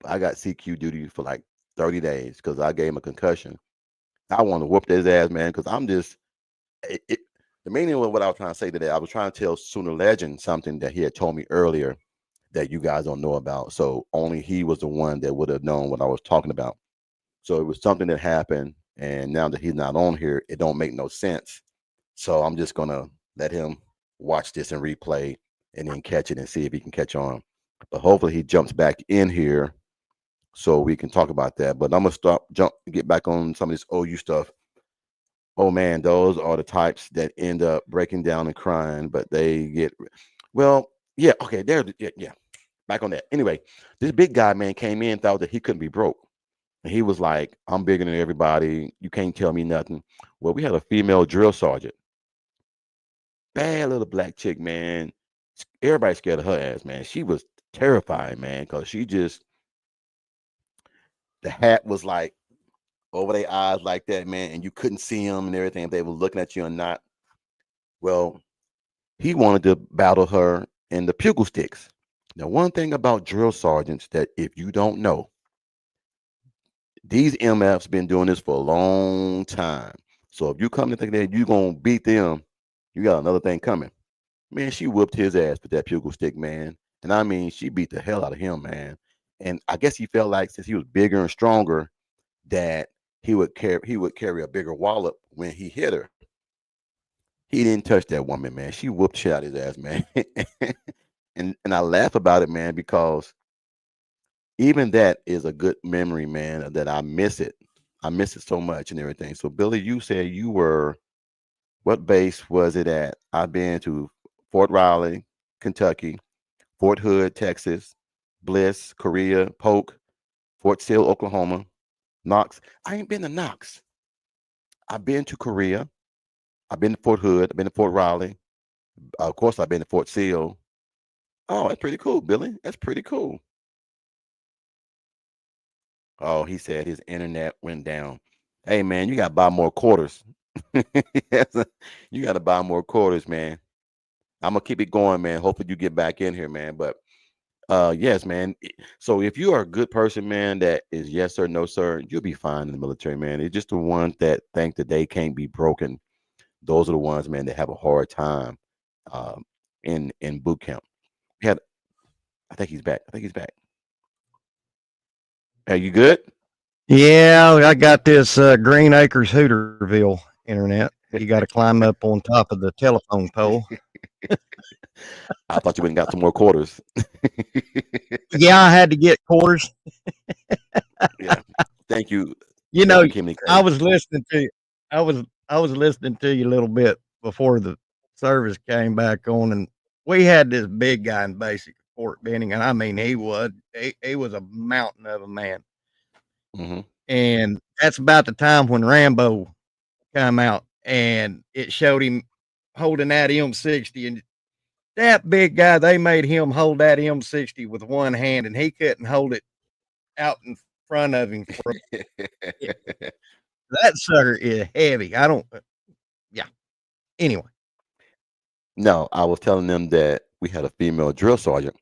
I got CQ duty for like 30 days because I gave him a concussion. I want to whoop his ass, man, because I'm just it, the meaning of what I was trying to say today. I was trying to tell Sooner Legend something that he had told me earlier that you guys don't know about. So only he was the one that would have known what I was talking about. So it was something that happened, and now that he's not on here, it don't make no sense. So I'm just gonna let him watch this and replay, and then catch it and see if he can catch on. But hopefully he jumps back in here so we can talk about that. But I'm gonna get back on some of this OU stuff. Oh man, those are the types that end up breaking down and crying, but they get well, yeah, okay, there, yeah. Back on that. Anyway, this big guy, man, came in, thought that he couldn't be broke. And he was like, I'm bigger than everybody. You can't tell me nothing. Well, we had a female drill sergeant, bad little black chick, man. Everybody scared of her ass, man. She was terrifying, man, because she just, the hat was like over their eyes like that, man, and you couldn't see them and everything if they were looking at you or not. Well, he wanted to battle her in the pugil sticks. Now, one thing about drill sergeants that if you don't know, these MFs been doing this for a long time. So if you come to think that you're gonna beat them, you got another thing coming. Man, she whooped his ass with that pugil stick, man. And I mean, she beat the hell out of him, man. And I guess he felt like since he was bigger and stronger, that he would carry a bigger wallop when he hit her. He didn't touch that woman, man. She whooped shit out his ass, man. and I laugh about it, man, because even that is a good memory, man, that I miss it. I miss it so much and everything. So Billy, you said you were, what base was it at? I've been to Fort Riley, Kentucky, Fort Hood, Texas, Bliss, Korea, Polk, Fort Sill, Oklahoma, Knox. I ain't been to Knox. I've been to Korea. I've been to Fort Hood. I've been to Fort Riley. Of course, I've been to Fort Sill. Oh, that's pretty cool, Billy. That's pretty cool. Oh, he said his internet went down. Hey, man, you got to buy more quarters. Yes, you got to buy more quarters, man. I'm gonna keep it going, man. Hopefully you get back in here, man. But yes, man. So if you are a good person, man, that is yes sir, no sir, you'll be fine in the military, man. It's just the ones that think that they can't be broken. Those are the ones, man, that have a hard time um, in boot camp. We had, I think he's back. I think he's back. Are you good? Yeah, I got this Green Acres Hooterville internet. You got to climb up on top of the telephone pole. I thought you went and got some more quarters. Yeah, I had to get quarters. Yeah. Thank you. You Thank know, you, Kimmy I K. was listening to you. I was listening to you a little bit before the service came back on, and we had this big guy in basic Fort Benning, and I mean he was a mountain of a man. Hmm. And that's about the time when Rambo come out, and it showed him holding that M60, and that big guy, they made him hold that M60 with one hand, and he couldn't hold it out in front of him for it. That sucker is heavy. I don't yeah. Anyway. No, I was telling them that we had a female drill sergeant,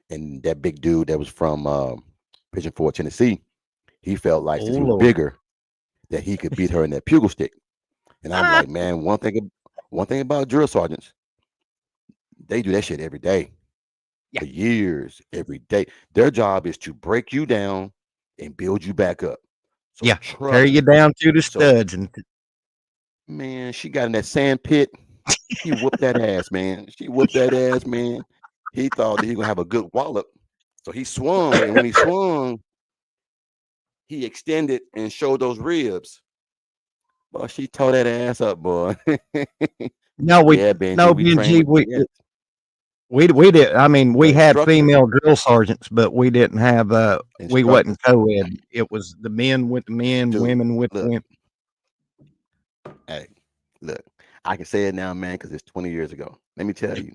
and that big dude that was from Pigeon Forge, Tennessee, he felt like Oh since he was Lord. bigger that he could beat her in that pugil stick. And I'm Ah, like, man, one thing about drill sergeants, they do that shit every day yeah, for years, every day. Their job is to break you down and build you back up. So yeah. Tear trust you me. down to the So studs and man, she got in that sand pit. She whooped that ass, man. She whooped that ass, man. He thought that he gonna have a good wallop. So he swung, and when he swung, he extended and showed those ribs. Boy, she tore that ass up, boy. no, we Yeah, Benji, no we train BG, with cadets we did. I mean, we the had instructor female drill sergeants, but we didn't have we wasn't instructors. co-ed. It was the men with the men, Dude, women with the look, women. hey, look, I can say it now, man, because it's 20 years ago. Let me tell you,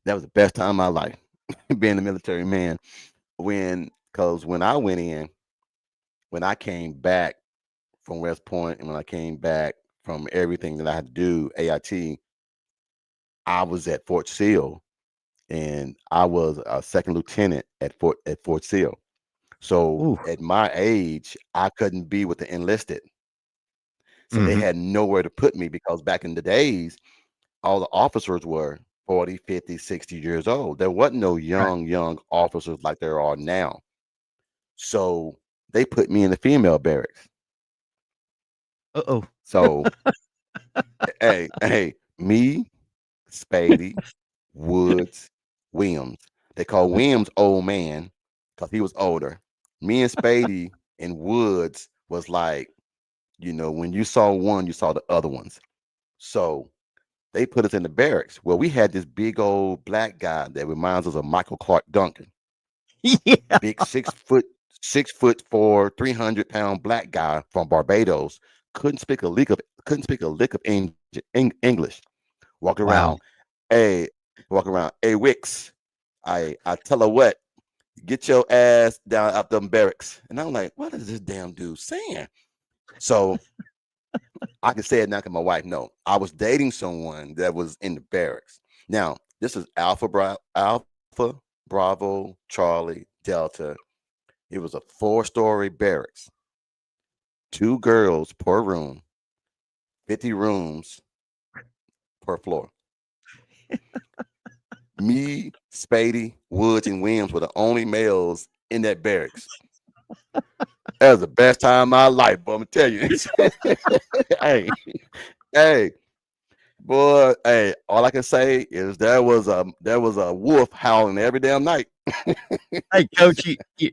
that was the best time of my life, being a military man. Because when I went in, when I came back from West Point, and when I came back from everything that I had to do, AIT, I was at Fort Sill, and I was a second lieutenant at Fort Sill. So Ooh. at my age, I couldn't be with the enlisted. So they Hmm. had nowhere to put me because back in the days, all the officers were 40, 50, 60 years old. There wasn't no Right. young officers like there are now. So they put me in the female barracks. Uh-oh. So me, Spady, Woods, Williams. They call Williams old man because he was older. Me and Spady and Woods was like, when you saw one, you saw the other ones. So they put us in the barracks. Well, we had this big old black guy that reminds us of Michael Clark Duncan. Yeah. Big 6'4", 300-pound black guy from Barbados. Couldn't speak a lick of English. Walk Wow. around, hey, hey Wicks. I tell her what, get your ass down out them barracks. And I'm like, what is this damn dude saying? So I can say it now because my wife know. I was dating someone that was in the barracks. Now, this is Alpha, Bravo, Charlie, Delta. It was a 4-story barracks. 2 girls per room, 50 rooms per floor. Me, Spady, Woods, and Williams were the only males in that barracks. That was the best time of my life, but I'm gonna tell you. hey, hey, boy, hey, all I can say is there was a wolf howling every damn night. Hey, Coach, you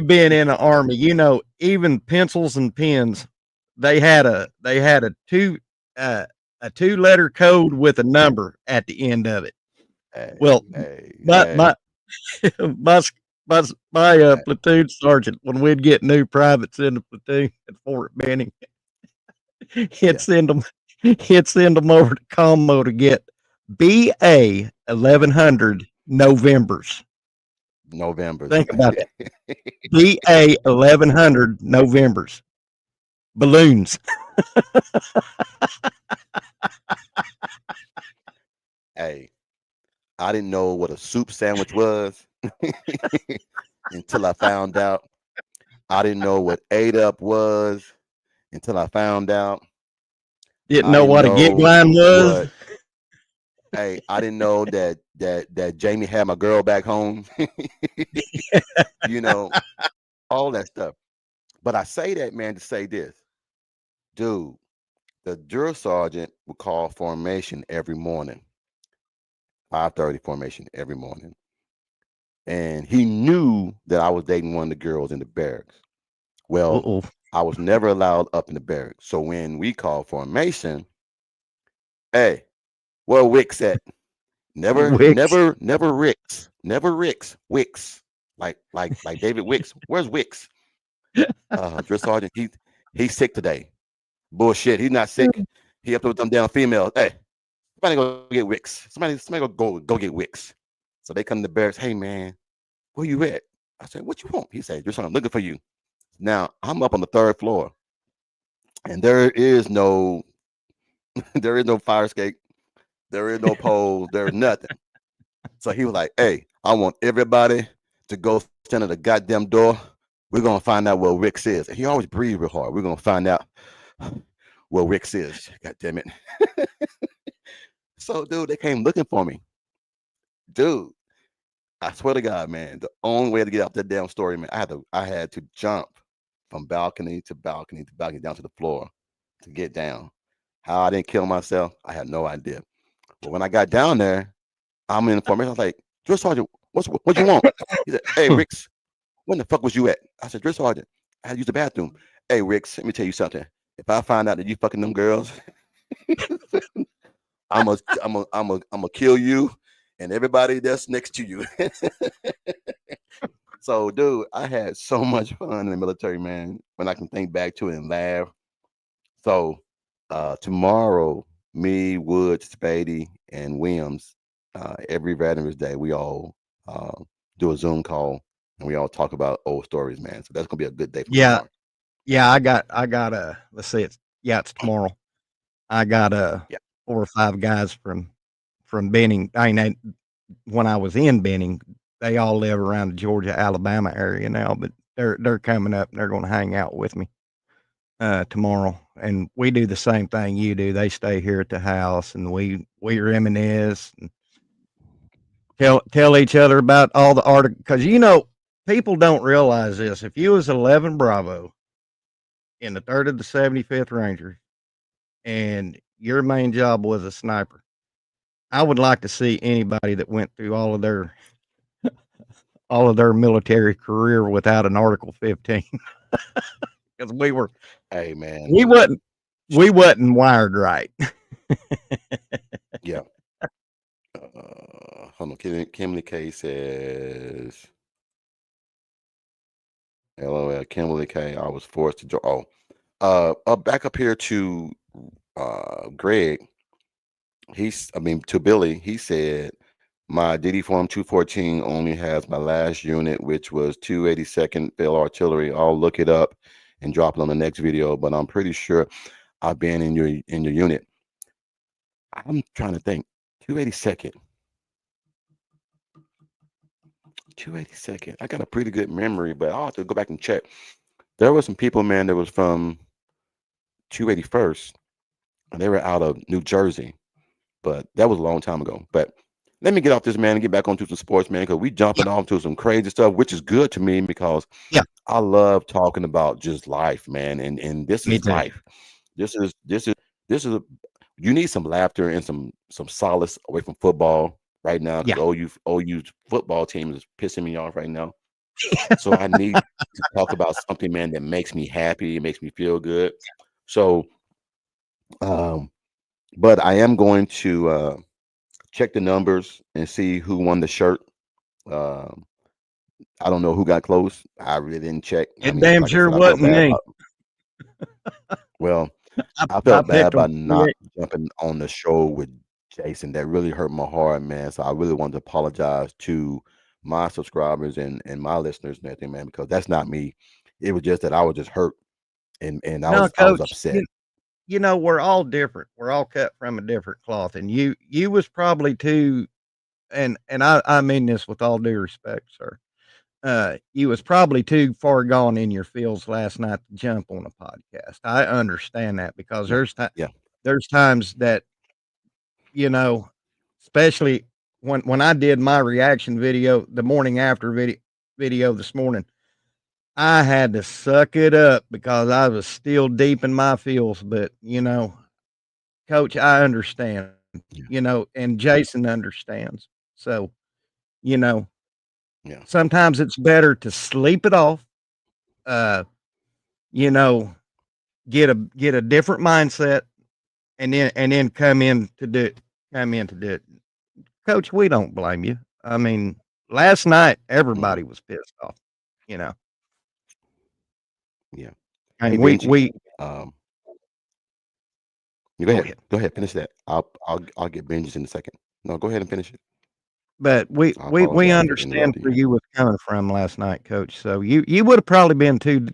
being in the Army, even pencils and pens, they had uh, a 2-letter code with a number at the end of it. Hey, Well, hey, my hey, my my platoon sergeant, when we'd get new privates in the platoon at Fort Benning, he'd yeah, send them he'd send them over to Commo to get BA 1100 Novembers. November's. Think about that. BA 1100 Novembers. Balloons. Hey, I didn't know what a soup sandwich was until I found out. I didn't know what 8 up was until I found out. Didn't I know didn't what a gig know line was. what. Hey, I didn't know that Jamie had my girl back home. you know, all that stuff. But I say that, man, to say this, dude. The drill sergeant would call formation every morning, 5:30 formation every morning, and he knew that I was dating one of the girls in the barracks. Well, Uh-oh. I was never allowed up in the barracks. So when we called formation, hey, where Wicks at? Never, Wicks. never, never Ricks. Never Ricks. Wicks. Like David Wicks. Where's Wicks? Drill sergeant, he's sick today. Bullshit. He's not sick. He up with them damn females. Hey, somebody go get Wicks. Somebody go get Wicks. So they come to the barracks. Hey man, where you at? I said, what you want? He said, Drill sergeant, I'm looking for you. Now I'm up on the 3rd floor, and there is no there is no fire escape. There is no pole. There's nothing. So he was like, hey, I want everybody to go stand at the goddamn door. We're going to find out where Ricks is. And he always breathed real hard. We're going to find out where Ricks is. God damn it. So, dude, they came looking for me. Dude, I swear to God, man, the only way to get out that damn story, man, I had to jump from balcony to balcony to balcony down to the floor to get down. How I didn't kill myself, I have no idea. But when I got down there, I'm in formation. I was like, Drill Sergeant, what you want? He said, hey, Ricks, when the fuck was you at? I said, Drill Sergeant, I had to use the bathroom. Hey, Ricks, let me tell you something. If I find out that you fucking them girls, I'm gonna kill you and everybody that's next to you. So, dude, I had so much fun in the military, man. When I can think back to it and laugh. So, tomorrow, me, Woods, Spady, and Williams, every Veterans Day, we all do a Zoom call and we all talk about old stories, man. So that's gonna be a good day for me Yeah. tomorrow. Yeah. I got let's see, it's tomorrow. I got Yeah. 4 or 5 guys from from Benning. When I was in Benning, they all live around the Georgia, Alabama area now, but they're coming up and they're going to hang out with me tomorrow, and we do the same thing you do. They stay here at the house, and we reminisce and tell each other about all the articles, because people don't realize this. If you was 11 Bravo in the 3rd of the 75th Rangers and your main job was a sniper, I would like to see anybody that went through all of their military career without an Article 15. Because Hey man, we wasn't wired right. yeah. Hold on. Kimberly K says, LOL. Kimberly K, I was forced to join. Back up here to Greg. To Billy, he said, my DD Form 214 only has my last unit, which was 282nd Field Artillery. I'll look it up and drop it on the next video, but I'm pretty sure I've been in your unit. I'm trying to think. 282nd. 282nd. I got a pretty good memory, but I'll have to go back and check. There were some people, man, that was from 281st, and they were out of New Jersey, but that was a long time ago. But let me get off this, man, and get back onto some sports, man, because we jumping off to some crazy stuff, which is good to me because I love talking about just life, man, and this is life. This is you need some laughter and some solace away from football right now, because OU football team is pissing me off right now. So I need to talk about something, man, that makes me happy, it makes me feel good. So but I am going to check the numbers and see who won the shirt. I don't know who got close. I really didn't check. It damn sure wasn't me. Well, I felt bad about not jumping on the show with Jason. That really hurt my heart, man. So I really wanted to apologize to my subscribers and my listeners and everything, man, because that's not me. It was just that I was just hurt and I was upset. We're all different. We're all cut from a different cloth, and you was probably too, and I mean this with all due respect, sir. You was probably too far gone in your feels last night to jump on a podcast. I understand that, because there's times that, especially when I did my reaction video the morning after video this morning, I had to suck it up because I was still deep in my feels. But Coach, I understand, and Jason understands. So, sometimes it's better to sleep it off, get a different mindset, and then come in to do it. Coach, we don't blame you. I mean, last night everybody was pissed off, Yeah. And Hey, we you go ahead, finish that. I'll get Benji's in a second. No, go ahead and finish it. But we understand where you was coming from last night, Coach. So you would have probably been too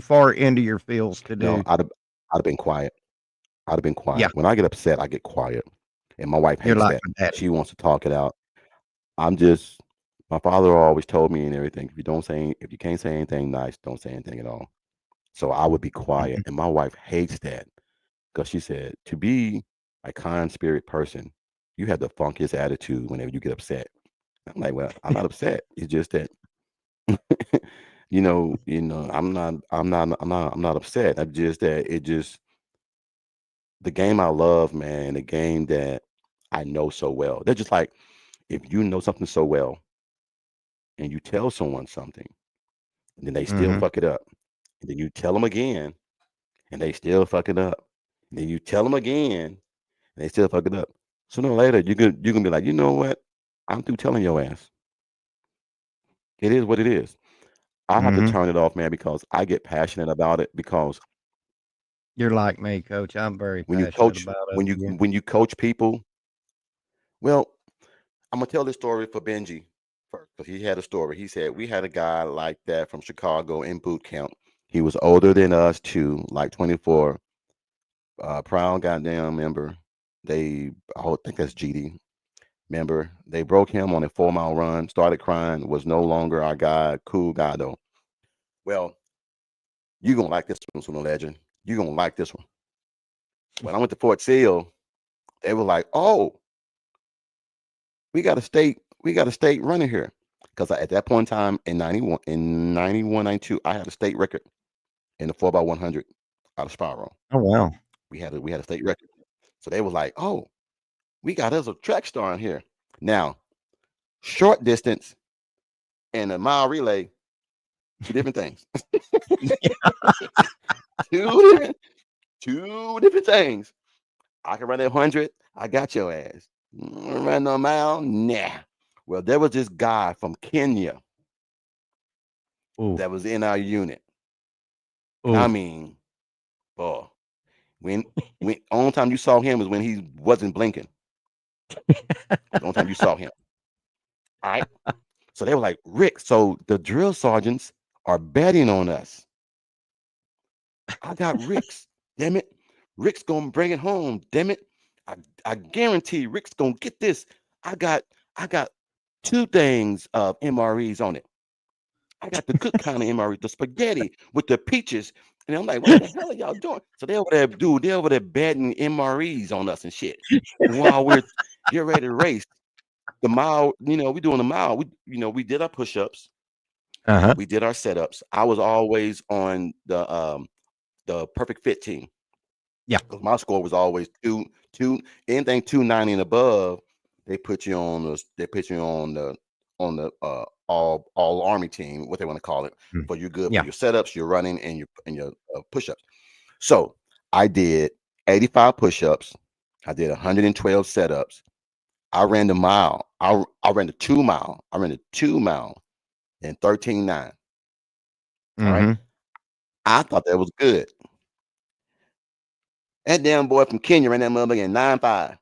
far into your feels to do. No, I'd have been quiet. Yeah. When I get upset, I get quiet. And my wife You're hates like that. that. She wants to talk it out. My father always told me and everything, if you can't say anything nice, don't say anything at all. So I would be quiet. And my wife hates that, because she said, to be a kind spirit person, you have the funkiest attitude whenever you get upset. I'm like, well, I'm not upset. It's just that I'm not upset. I'm just that the game I love, man, the game that I know so well. They're just like, if you know something so well and you tell someone something and then they still fuck it up, and then you tell them again and they still fuck it up, and then you tell them again and they still fuck it up. Sooner or later, you're gonna be like, you know what? I'm through telling your ass. It is what it is. I have to turn it off, man, because I get passionate about it. Because you're like me, Coach. I'm very when you passionate coach, about it. when you coach people, well, I'm gonna tell this story for Benji first, because he had a story. He said we had a guy like that from Chicago in boot camp. He was older than us too, like 24. Proud goddamn member. I think that's GD. Remember, they broke him on a 4-mile run, started crying, was no longer our guy, cool guy though. Well, you're going to like this one, Sooner Legend. You're going to like this one. When I went to Fort Sill, they were like, oh, we got a state running here. Because at that point in time, in 91, 92, I had a state record in the 4x100 out of Spiral. Oh wow. We had a state record. So they were like, oh, we got us a track star in here. Now, short distance and a mile relay, two different things. two different things. I can run that 100. I got your ass. Run a mile? Nah. Well, there was this guy from Kenya that was in our unit. I mean, oh, when only time you saw him was when he wasn't blinking. The only time you saw him. All right. So they were like, Rick, so the drill sergeants are betting on us. I got Rick's, damn it. Rick's gonna bring it home, damn it. I guarantee Rick's gonna get this. I got 2 things of MREs on it. I got the good kind of MRE, the spaghetti with the peaches. And I'm like, what the hell are y'all doing? So they over there betting MREs on us and shit. And while we're getting ready to race, the mile, we doing the mile. We did our push-ups. We did our setups. I was always on the perfect fit team. Yeah. Because my score was always anything 290 and above, they put you on the all army team, what they want to call it, but you're good for your setups, your running, and your push-ups. So I did 85 push-ups, I did 112 setups, I ran the mile, I ran the 2 mile, in 13.9. All right. I thought that was good. That damn boy from Kenya ran that motherfucker in 9.5.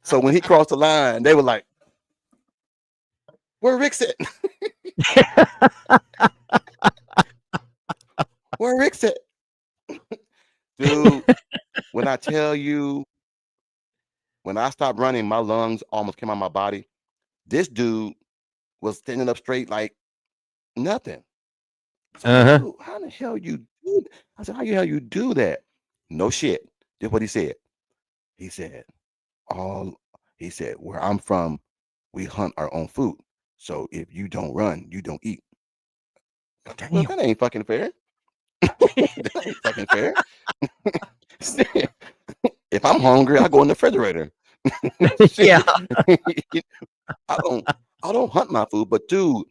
So when he crossed the line, they were like, where Rick's at? Where Rick's at? Dude, when I tell you, when I stopped running, my lungs almost came out of my body. This dude was standing up straight like nothing. So, dude, how the hell you do that? I said, how the hell you do that? No shit. That's what he said. He said, where I'm from, we hunt our own food. So if you don't run, you don't eat. Well, that ain't fucking fair. That ain't fucking fair. If I'm hungry, I go in the refrigerator. Yeah. I don't hunt my food, but dude,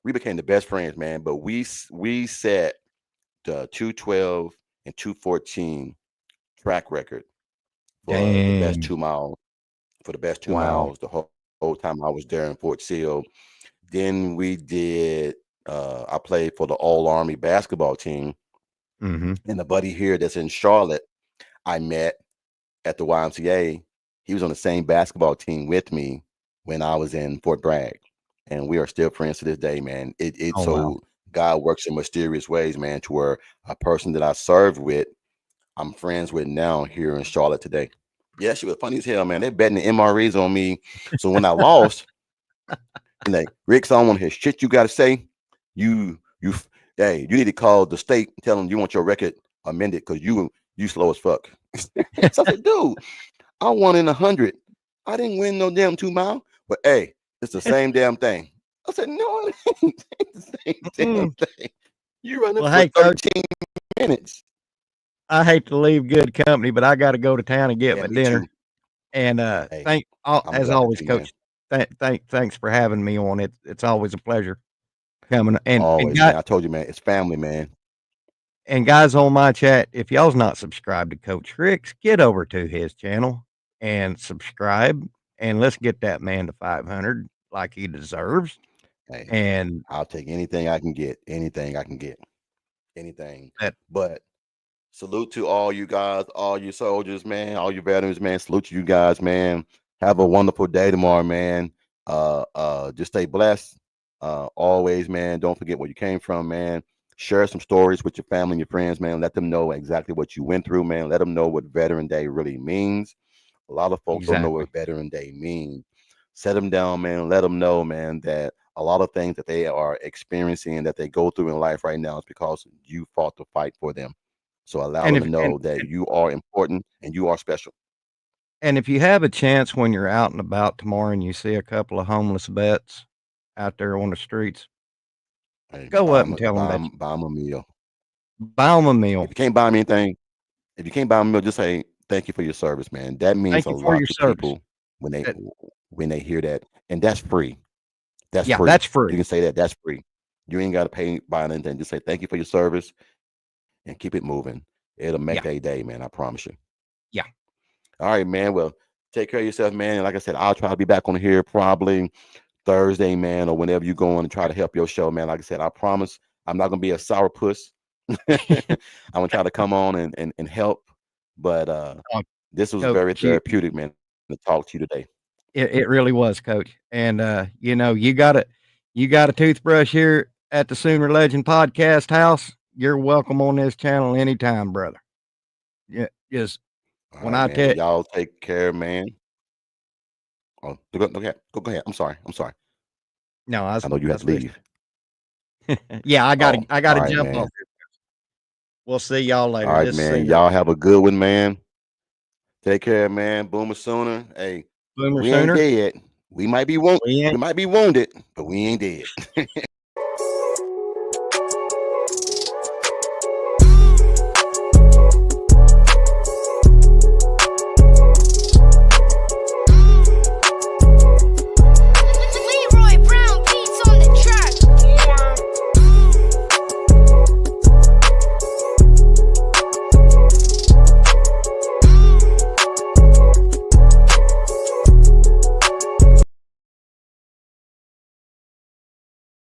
we became the best friends, man. But we set the 212 and 214 track record for the best 2 miles. For the best 2 miles, the whole time I was there in Fort Sill. Then we did. I played for the All Army basketball team, and the buddy here that's in Charlotte, I met at the YMCA. He was on the same basketball team with me when I was in Fort Bragg, and we are still friends to this day, man. God works in mysterious ways, man, to where a person that I served with, I'm friends with now here in Charlotte today. Yeah, she was funny as hell, man. They're betting the MREs on me. So when I lost, like, Rick, so I don't want to hear shit you got to say. You need to call the state and tell them you want your record amended because you slow as fuck. So I said, dude, I won in 100. I didn't win no damn 2 mile, but hey, it's the same damn thing. I said, no, it ain't the same damn thing. You running for 13 minutes. I hate to leave good company, but I got to go to town and get my dinner. Too. And as always, Coach, thanks for having me on. It's always a pleasure coming. And man, I told you, man, it's family, man. And guys on my chat, if y'all's not subscribed to Coach Rick's, get over to his channel and subscribe, and let's get that man to 500 like he deserves. Hey, and I'll take anything I can get. But salute to all you guys, all you soldiers, man, all you veterans, man. Salute to you guys, man. Have a wonderful day tomorrow, man. Just stay blessed. Always, man. Don't forget where you came from, man. Share some stories with your family and your friends, man. Let them know exactly what you went through, man. Let them know what Veteran Day really means. A lot of folks don't know Exactly. what Veteran Day means. Set them down, man. Let them know, man, that a lot of things that they are experiencing and that they go through in life right now is because you fought the fight for them. So allow And them if to know that you are important and you are special. and if you have a chance when you're out and about tomorrow and you see a couple of homeless vets out there on the streets, Hey, go up and tell them that you buy 'em a meal. buy them a meal. If you can't buy me anything, if you can't buy 'em a meal, just say thank you for your service, man. That means Thank a you for lot your to service. people when they That hear that, and that's free. That's yeah, free. that's You free. can say that. That's free. You ain't got to pay buy anything. Just say thank you for your service and keep it moving. It'll make Yeah, their day, man. I promise you. yeah. All right, man. Well, take care of yourself, man. And like I said, I'll try to be back on here probably Thursday, man, or whenever you go on and try to help your show, man. Like I said, I promise I'm not gonna be a sourpuss. I'm gonna try to come on and help. But Oh, this was Coach, very therapeutic, man, to talk to you today. it really was, Coach. And you know, you got a toothbrush here at the Sooner Legend Podcast House. You're welcome on this channel anytime, brother. Yeah, just All when right, I man. Well, tell y'all take care, man. Oh, go ahead. Go ahead. I'm sorry. I'm sorry. no, I know you I have was to listening. leave. Yeah, Oh, I all gotta right, jump man. off. We'll see y'all All later. right, This man. Sooner Y'all have a good one, man. Take care, man. Boomer Sooner. Hey, Boomer we ain't Sooner. dead. We might be We ain't wounded, but we ain't dead.